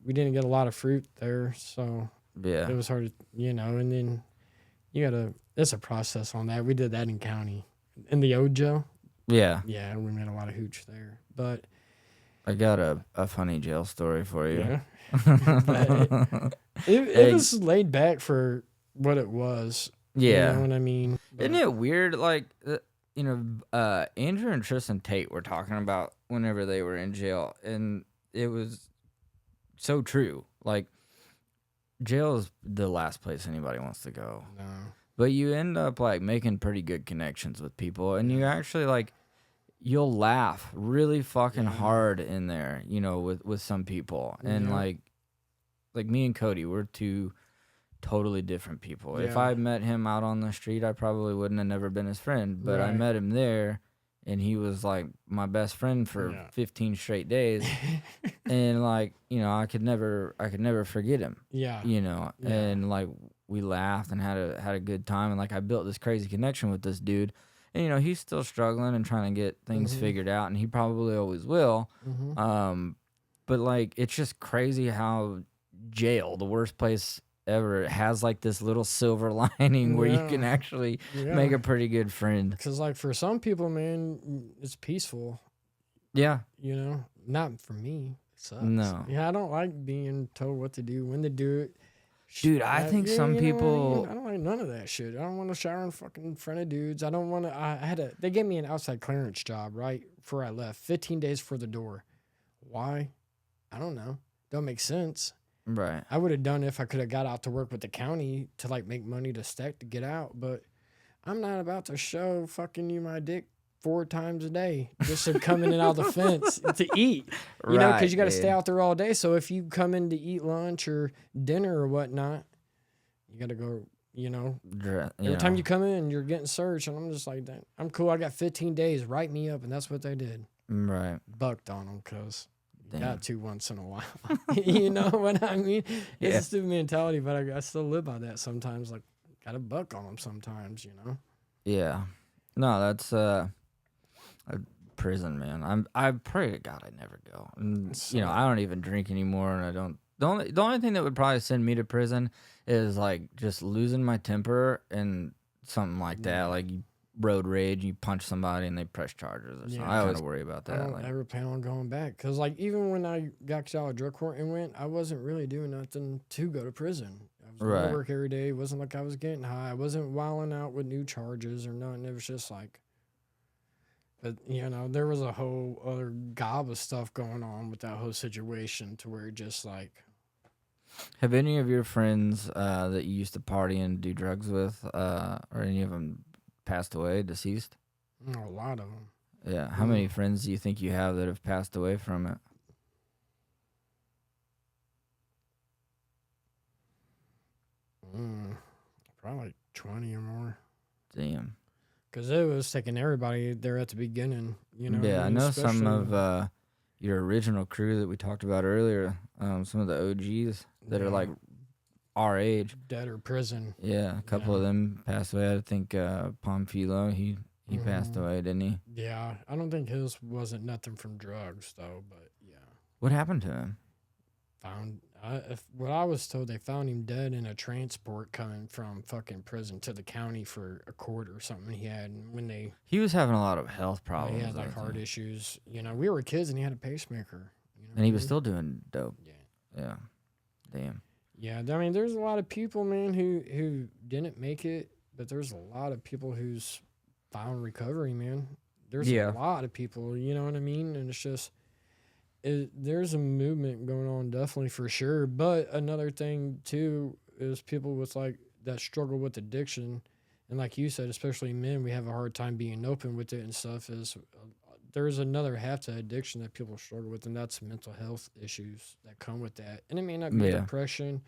We didn't get a lot of fruit there, so Yeah. it was hard to and then you gotta. It's a process on that. We did that in county, in the Ojo. Yeah. Yeah, we made a lot of hooch there, but I got a funny jail story for you. yeah. But it was laid back for what it was. Yeah. You know what I mean? Isn't But- it weird? Like, Andrew and Tristan Tate were talking about whenever they were in jail, and it was so true. Like, jail is the last place anybody wants to go. No. But you end up like making pretty good connections with people, and you actually like you'll laugh really fucking Yeah. hard in there, with some people, and Yeah. like me and Cody, we're two totally different people. If Yeah. I met him out on the street, I probably wouldn't have never been his friend, but I Right. met him there, and he was like my best friend for Yeah. 15 straight days, and like I could never forget him. Yeah. Yeah. And like we laughed and had a good time, and like I built this crazy connection with this dude, and he's still struggling and trying to get things Mhm. figured out, and he probably always will. Mm-hmm. But like it's just crazy how jail, the worst place ever, has like this little silver lining where you can Yeah. actually make a pretty good friend. Because like for some people, man, it's peaceful. Yeah. Not for me. It sucks. No. Yeah, I don't like being told what to do, when to do it. Dude, I think some people- I don't like none of that shit. I don't want to shower in fucking front of dudes. I don't want to. They gave me an outside clearance job right before I left. 15 days for the door. Why? I don't know. Don't make sense. Right. I would have done it if I could have got out to work with the county to like make money to stack to get out, but I'm not about to show fucking you my dick 4 times a day just to come in and out of the fence to eat, because you got to stay out there all day. So if you come in to eat lunch or dinner or whatnot, you got to go, every time you come in, you're getting searched. And I'm just like, I'm cool. I got 15 days. Write me up. And that's what they did. Right. bucked on them because Damn. got to once in a while. You know what I mean? It's Yeah. a stupid mentality, but I still live by that sometimes. Like, gotta buck on them sometimes, you know? Yeah. No, that's a prison, man. I pray to God I never go. And, So, I don't even drink anymore, and I don't. The only thing that would probably send me to prison is like just losing my temper and something like that, Yeah. like you road rage, you punch somebody and they press charges or something. Yeah, I don't 'cause worry about I that. don't Like, ever plan on going back. Because, like, even when I got out of drug court and went, I wasn't really doing nothing to go to prison. I was going Right. to work every day. It wasn't like I was getting high. I wasn't wilding out with new charges or nothing. It was just like, but, there was a whole other gob of stuff going on with that whole situation to where it just like, have any of your friends that you used to party and do drugs with, or any of them passed away, deceased? a lot of them. Yeah. How many friends do you think you have that have passed away from it? Probably like 20 or more. Damn. Because it was taking everybody there at the beginning, Yeah, I know some especially- of your original crew that we talked about earlier. Some of the OGs that are Yeah. like our age. dead or prison. Yeah, a couple of them passed away. I think Pomfilo, he passed Mhm. away, didn't he? Yeah, I don't think his wasn't nothing from drugs though, but yeah, What happened to him? what I was told, they found him dead in a transport coming from fucking prison to the county for a court or something he had. And when He was having a lot of health he problems. had like I heart think. issues, we were kids and he had a pacemaker. And he was still doing dope. yeah. Yeah. Damn. Yeah, I mean, there's a lot of people, man, who didn't make it, but there's a lot of people who's found recovery, man. There's Yeah. a lot of people, you know what I mean? And it's just, there's a movement going on, definitely for sure. But another thing too is people with like that struggle with addiction, and like you said, especially men, we have a hard time being open with it and stuff. Is there's another half to addiction that people struggle with, and that's mental health issues that come with that. And it may not be Yeah. depression,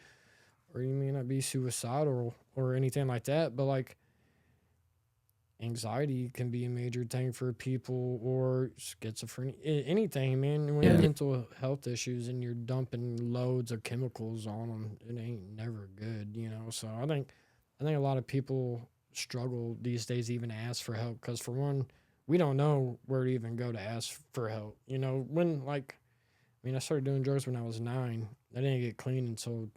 or you may not be suicidal or anything like that, but like anxiety can be a major thing for people, or schizophrenia, anything, man. When you have Yeah. mental health issues and you're dumping loads of chemicals on them, it ain't never good, So I think a lot of people struggle these days to even ask for help because, for one, we don't know where to even go to ask for help. I started doing drugs when I was 9. I didn't get clean until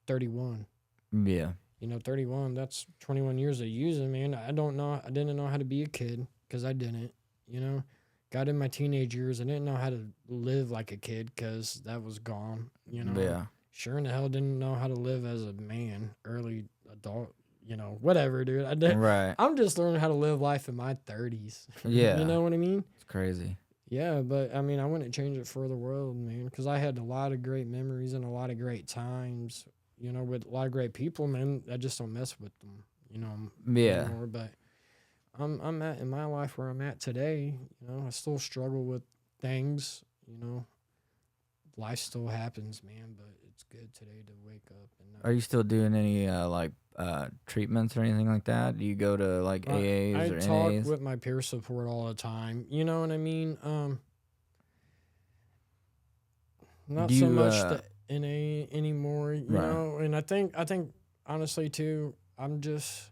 31. Yeah. 31, that's 21 years of using, man. I didn't know how to be a kid because I didn't, Got in my teenage years, I didn't know how to live like a kid because that was gone, Yeah. Sure in the hell didn't know how to live as a man, early adult, whatever, dude. I did. Right. I'm just learning how to live life in my 30s. Yeah. You know what I mean? It's crazy. Yeah, but I mean, I wouldn't change it for the world, man, because I had a lot of great memories and a lot of great times, with a lot of great people, man. I just don't mess with them, Yeah. anymore. But I'm at in my life where I'm at today. I still struggle with things. Life still happens, man. But it's good today to wake up and not. Are you still doing any treatments or anything like that? Do you go to like AAs I or talk NAs? with my peer support all the time. You know what I mean? Not Do so you, much the NA anymore, you Right. know. And I think honestly too, I'm just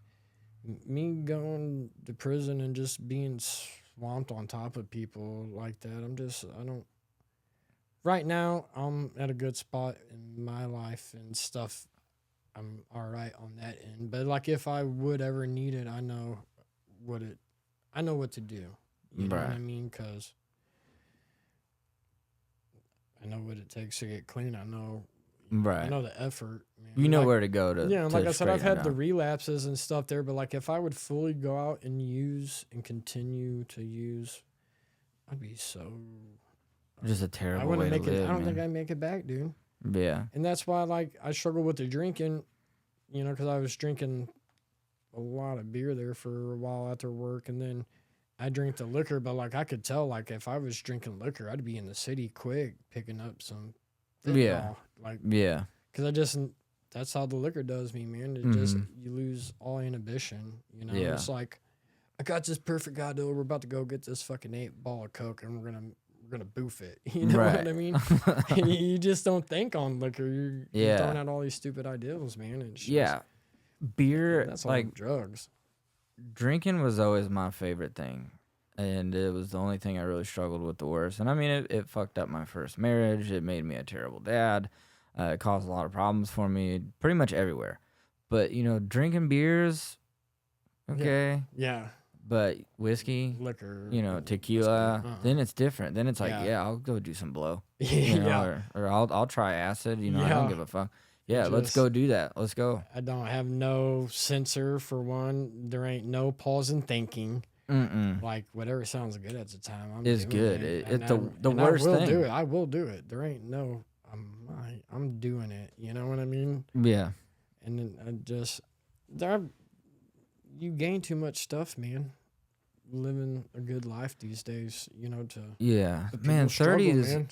me going to prison and just being swamped on top of people like that. I don't. Right now, I'm at a good spot in my life and stuff. I'm all right on that end. But like, if I would ever need it, I know what to do. You know what I Right. mean? Because I know what it takes to get clean. I know Right. the effort. Man. You know Like, where to go to. yeah, like to I said, I've straighten had it the out. relapses and stuff there, but like if I would fully go out and use and continue to use, I'd be so. Just a I terrible way wouldn't to make it. live. I don't think man. I'd make it back, dude. Yeah. And that's why, like, I struggle with the drinking, because I was drinking a lot of beer there for a while after work, and then I drink the liquor. But like, I could tell, like, if I was drinking liquor, I'd be in the city quick picking up some. Yeah. fentanyl, like, Yeah. because that's how the liquor does me, man. It just you lose all inhibition. Yeah. It's like I got this perfect guy deal. We're about to go get this fucking 8-ball of Coke, and we're gonna boof it. You know Right. what I mean? And you just don't think on liquor. You're Yeah. throwing out all these stupid ideals, man. It's just, Yeah. Beer, that's all like drugs. drinking was always my favorite thing. And it was the only thing I really struggled with the worst. And I mean, it fucked up my first marriage. It made me a terrible dad. It caused a lot of problems for me pretty much everywhere. But, you know, drinking beers, okay. Yeah, But whiskey, liquor. you know, whiskey, tequila, then it's different. Then it's like, Yeah. yeah, I'll go do some blow. yeah, You know, yeah. or I'll try acid. You know, I don't Yeah. give a fuck. Yeah, let's Just- go do that. Let's go. I don't have no censor for one. There ain't no pause in thinking. Mm-mm. Like whatever sounds good at the time, I'm It's doing good. It. It's the and worst I will thing. do it. I will do it. There ain't no. I'm doing it. You know what I mean? Yeah. And then you gain too much stuff, man. Living a good life these days, you know. Yeah. But Man, people struggle, 30 is. man.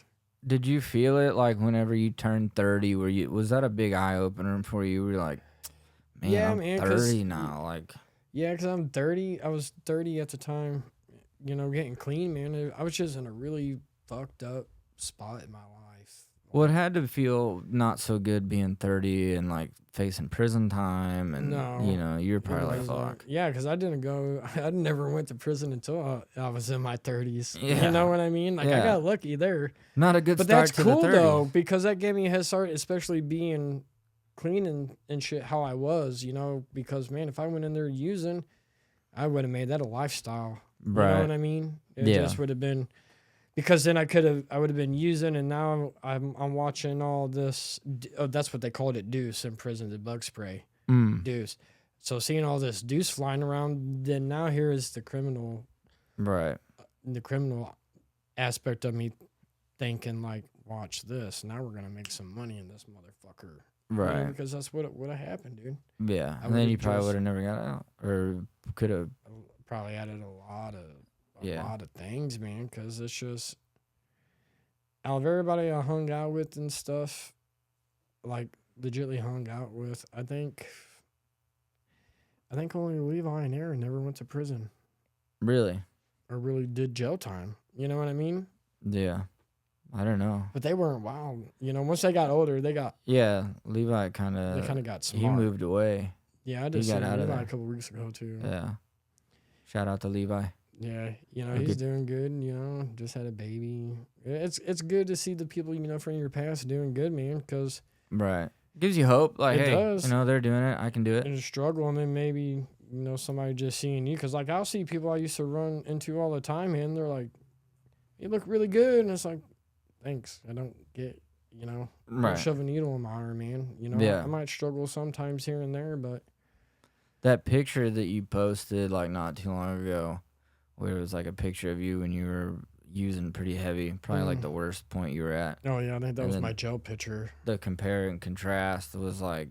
Did you feel it like whenever you turned 30? Was that a big eye opener for you? Were you like, man, Yeah, I'm man, 'cause 30 now? Like, Yeah, because I'm 30. I was 30 at the time, you know, getting clean, man. I was just in a really fucked up spot in my life. well, it had to feel not so good being 30 and like facing prison time, and No. you know, you're probably It like, was, fuck. yeah, because I didn't go, I never went to prison until I was in my 30s. Yeah. You know what I mean? Like, Yeah. I got lucky there. Not a good But start that's to cool, the 30s. though, because that gave me a head start, especially being clean and shit how I was, you know, because, man, if I went in there using, I would have made that a lifestyle. You know Right. what I mean? It Yeah. just would have been, because then I would have been using, and now I'm watching all this. Oh, that's what they called it, deuce in prison, the bug spray, Mm, deuce. So seeing all this deuce flying around, then now here is the criminal aspect of me thinking like, watch this. Now we're gonna make some money in this motherfucker. You know, right. because that's what would have happened, dude. Yeah. I And then would've you probably just- would have never got out, or could have. I probably added a lot Yeah. of things, man, because it's just out of everybody I hung out with and stuff, like legitly hung out with, I think only Levi and Aaron never went to prison Really? or really did jail time. You know what I mean? Yeah. I don't know. But they weren't wild. You know, once they got older, they Yeah. Levi kind kind of. of got He smart. moved away. Yeah, I just got seen out of Levi there. a couple weeks ago too. Yeah. Shout out to Levi. Yeah, you know, A he's good- doing good, you know, just had a baby. It's good to see the people, you know, from your past doing good, man, because Right. Gives you hope. Like, It hey, does. you know, they're doing it. I can do it. in a struggle, and then maybe, you know, somebody just seeing you, because, like, I'll see people I used to run into all the time, and they're like, you look really good, and it's like, thanks, I don't get, you know, don't Right. shove a needle in my arm, man, you know, Yeah. I might struggle sometimes here and there, but That picture that you posted like not too long ago, where it was like a picture of you when you were using pretty heavy, probably like the worst point you were at. oh, yeah, I think that And was then- my gel picture. The compare and contrast was like,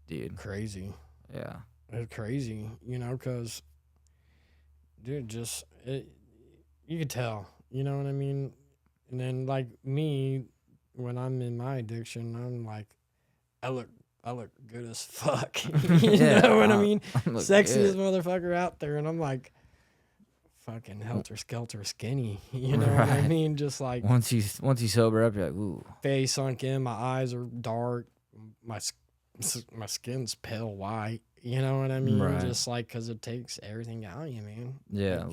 dude, Crazy. yeah. It's crazy, you know, because, dude, you could tell, you know what I mean? And then, like, me, when I'm in my addiction, I'm like, I look good as fuck. You Yeah, know what I mean? Look Sexiest good. motherfucker out there. And I'm like, fucking helter-skelter skinny. You know what I Right. mean? Just like Once you sober up, you're like, ooh, face sunk in, my eyes are dark, my skin's pale white. You know what I mean? Right. Just like, because it takes everything out of you, man. yeah,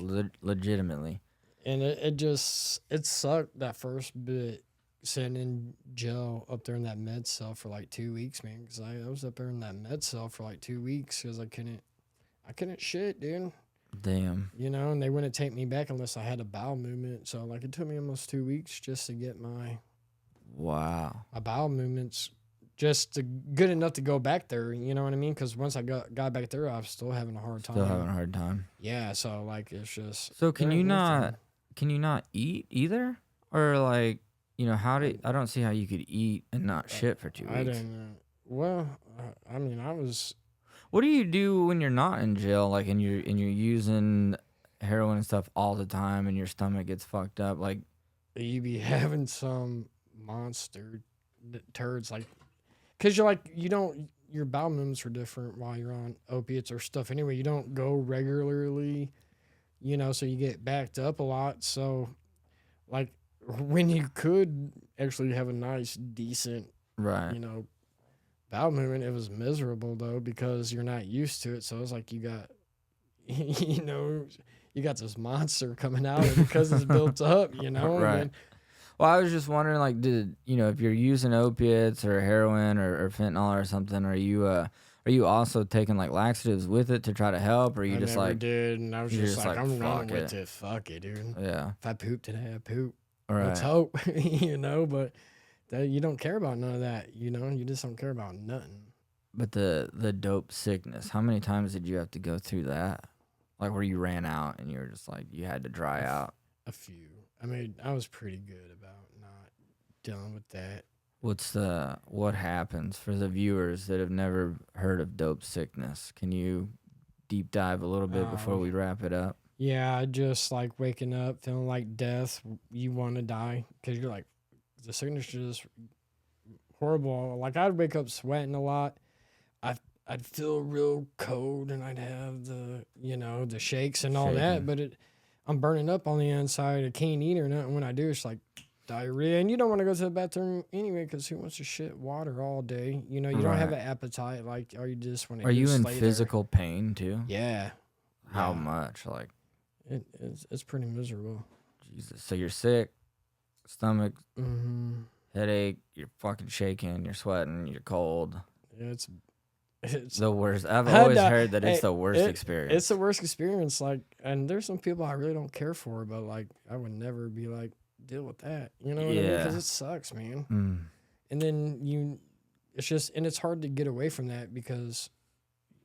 legitimately. And it sucked that first bit sitting in jail up there in that med cell for like 2 weeks, man. Because I was up there in that med cell for like 2 weeks because I couldn't shit, dude. Damn. You know, and they wouldn't take me back unless I had a bowel movement. So like it took me almost 2 weeks just to get my Wow. bowel movements good enough to go back there. You know what I mean? Because once I got back there, I was still having a hard time. Still having a hard time. Yeah, so like it's just. So can there you ain't nothing. not eat either? Or like, you know, I don't see how you could eat and not shit for 2 weeks. I didn't. Well, I mean, I was. What do you do when you're not in jail, like and you're using heroin and stuff all the time and your stomach gets fucked up? Like, You be having some monster turds, like, because you're like, your bowel movements are different while you're on opiates or stuff anyway. You don't go regularly so you get backed up a lot. So, like, when you could actually have a nice, decent, Right. bowel movement, it was miserable though because you're not used to it. So it's like you got, you know, you got this monster coming out because it's built up, and Right. then Well, I was just wondering, like, if you're using opiates or heroin or fentanyl or something, are you also taking like laxatives with it to try to help, or are you I just never like, did, and I was you're just just like, like, I'm running fuck with it? it. Fuck it, dude. Yeah. If I poop today, I poop. Right. Let's hope, But you don't care about none of that, You just don't care about nothing. But the dope sickness, how many times did you have to go through that? Like where you ran out and you were just like, you had to dry out. A few. I mean, I was pretty good about not dealing with that. What happens for the viewers that have never heard of dope sickness? Can you deep dive a little bit before we wrap it up? Yeah, just like waking up feeling like death. You want to die because you're like, the sickness is horrible. Like I'd wake up sweating a lot. I'd feel real cold and I'd have the shakes and all that. Shaking. But I'm burning up on the inside. I can't eat or nothing. When I do, it's like diarrhea. And you don't want to go to the bathroom anyway because who wants to shit water all day? You don't have Right. an appetite. Like, or you just want to Are you in lay there. physical pain too? Yeah. How Yeah. much? Like, It's pretty miserable. Jesus. So you're sick, stomach, Mm-hmm. headache, you're fucking shaking, you're sweating, you're cold. It's The worst. I've I always know. heard that it's Hey, the worst experience. It's the worst experience. Like, and there's some people I really don't care for, but like, I would never be like, deal with that. You know what I mean? Because Yeah. it sucks, man. Mm. And then it's hard to get away from that because,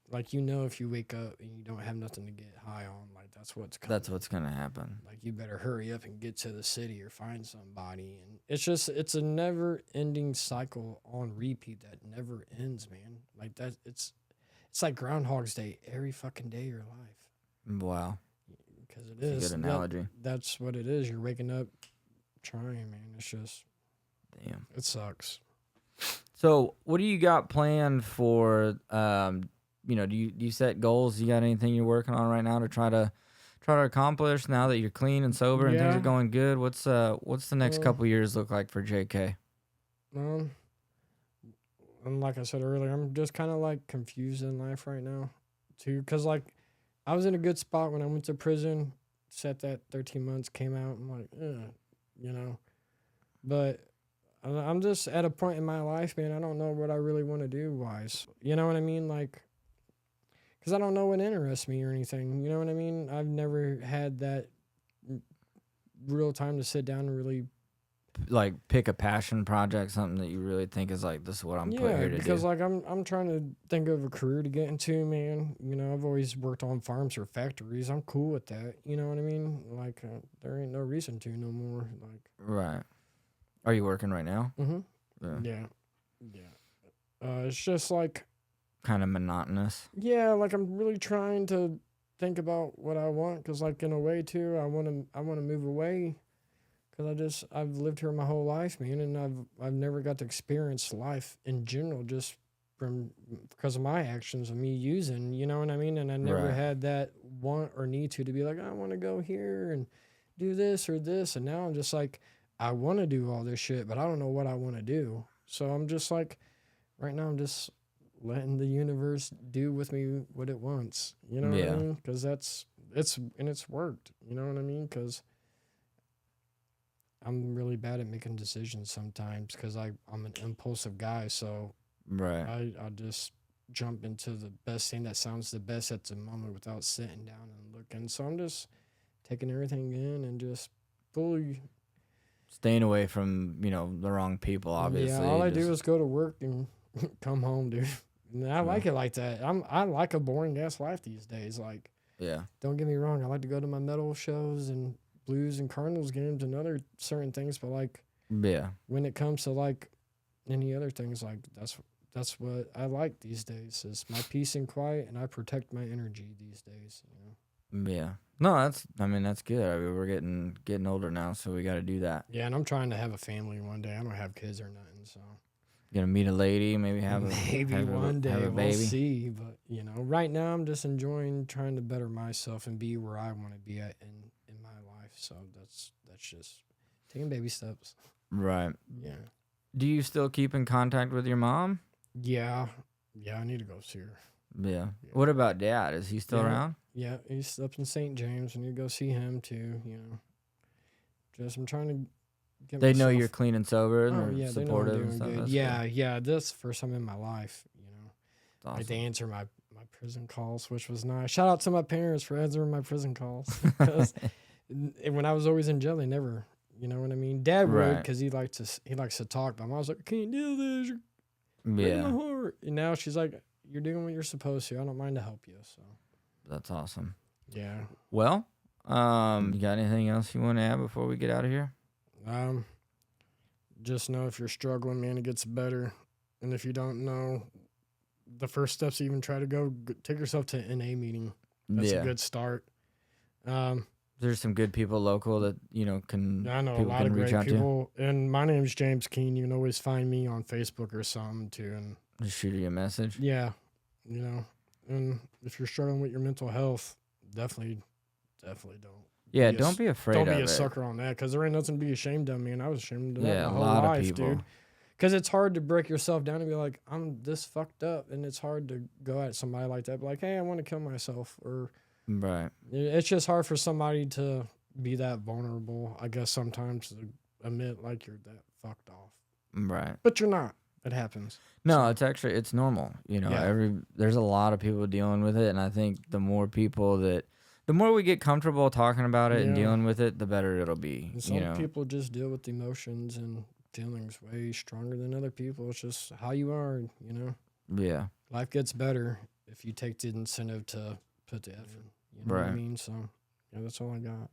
like, if you wake up and you don't have nothing to get high on, like, that's what's coming. That's what's gonna happen. Like, you better hurry up and get to the city or find somebody. And it's a never ending cycle on repeat that never ends, man. Like, that, it's like Groundhog's Day every fucking day of your life. Wow. Because it That's is. a good analogy. That's what it is. You're waking up trying, man. It's just, Damn. it sucks. So, what do you got planned for? Do you set goals? You got anything you're working on right now to try to accomplish now that you're clean and sober and things Yeah. are going good? What's the next Well- couple years look like for JK? And like I said earlier, I'm just kind of like confused in life right now, too. Because like, I was in a good spot when I went to prison, sat that 13 months, came out. I'm like, But I'm just at a point in my life, man. I don't know what I really want to do wise. You know what I mean? Like, because I don't know what interests me or anything. You know what I mean? I've never had that real time to sit down and really. Like pick a passion project, something that you really think is like, this is what I'm put here to because do. like I'm trying to think of a career to get into, man. I've always worked on farms or factories. I'm cool with that. You know what I mean? Like there ain't no reason to no more. Like Right. Are you working right now? yeah. It's just like Kind of monotonous. like I'm really trying to think about what I want because like in a way too, I want to move away. Because I've lived here my whole life, man, and I've never got to experience life in general just because of my actions of me using, you know what I mean? And I never Right. had that want or need to be like, I want to go here and do this or this. And now I'm just like, I want to do all this shit, but I don't know what I want to do. So I'm just like, right now I'm just letting the universe do with me what it wants. You know what Yeah. I mean? Because it's worked. You know what I mean? Because I'm really bad at making decisions sometimes because I'm an impulsive guy. So Right. I just jump into the best thing that sounds the best at the moment without sitting down and looking. So I'm just taking everything in and just fully. Staying away from, the wrong people, obviously. Yeah, all I just- do is go to work and come home, dude. And I like it like that. I like a boring ass life these days. Like, Yeah. don't get me wrong. I like to go to my metal shows and Blues and Cardinals games and other certain things, but like Yeah. when it comes to like any other things, like that's what I like these days is my peace and quiet, and I protect my energy these days. Yeah. No, that's good. I mean, we're getting older now, so we got to do that. Yeah, and I'm trying to have a family one day. I don't have kids or nothing, so Gonna meet a lady, maybe have a Maybe have a- one day have a we'll baby. see. But right now I'm just enjoying trying to better myself and be where I want to be at in my life. So that's just taking baby steps. Right. Yeah. Do you still keep in contact with your mom? Yeah. I need to go see her. Yeah. What about dad? Is he still Yeah. around? Yeah, he's up in St. James. I need to go see him too. Just I'm trying to get. They know myself- you're clean and sober and Oh they're yeah, they know I'm supportive and doing stuff. good. That's Yeah. This is the first time in my life. good. Like they Awesome. answer my prison calls, which was nice. Shout out to my parents for answering my prison calls. 'Cause when I was always in jail, they never, you know what I mean. Dad would Right. because he likes to talk. But Mom's like, I can't do this. You're breaking my Yeah, heart. And now she's like, you're doing what you're supposed to. I don't mind to help you. So that's awesome. yeah. Well, you got anything else you want to add before we get out of here? Just know if you're struggling, man, it gets better. And if you don't know, the first steps to even try to take yourself to an NA meeting. That's a good start. There's some good people local that can. I know a people lot can of reach great out to. people. And my name's James Keene. You can always find me on Facebook or something too. And Just shoot you a message. yeah, and if you're struggling with your mental health, definitely don't. Yeah, be a don't s- be afraid Don't of be a it. sucker on that because there ain't nothing to be ashamed of, man. I was ashamed of that Yeah, my a whole lot life, of people. dude. Because it's hard to break yourself down and be like, I'm this fucked up, and it's hard to go at somebody like that, be like, hey, I want to kill myself, or Right. it's just hard for somebody to be that vulnerable. I guess sometimes to admit like you're that fucked off, Right. but you're not. It happens. No, it's normal. Yeah. There's a lot of people dealing with it, and I think the more we get comfortable talking about it and Yeah. dealing with it, the better it'll be. And some people just deal with emotions and feelings way stronger than other people. It's just how you are, Yeah. Life gets better if you take the incentive to put the effort. You know what I Right. mean? So, yeah, that's all I got.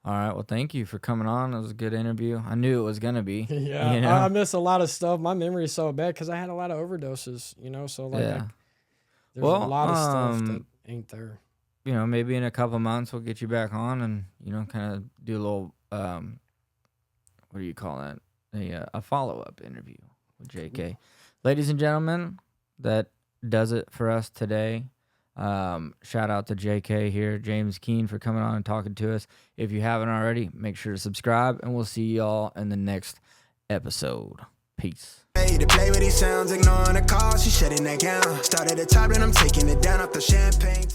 All right. Well, thank you for coming on. It was a good interview. I knew it was gonna be. Yeah, You know? I miss a lot of stuff. My memory is so bad because I had a lot of overdoses, so like Yeah. there's Well, a lot of stuff that ain't there. Maybe in a couple months we'll get you back on and kind of do a little what do you call that? A follow-up interview with JK. Ladies and gentlemen, that does it for us today. Shout out to JK here, James Keene, for coming on and talking to us. If you haven't already, make sure to subscribe, and we'll see y'all in the next episode. Peace. Hey, to play with these sounds, ignoring the calls, she shutting that down. Started at the top, and I'm taking it down off the champagne.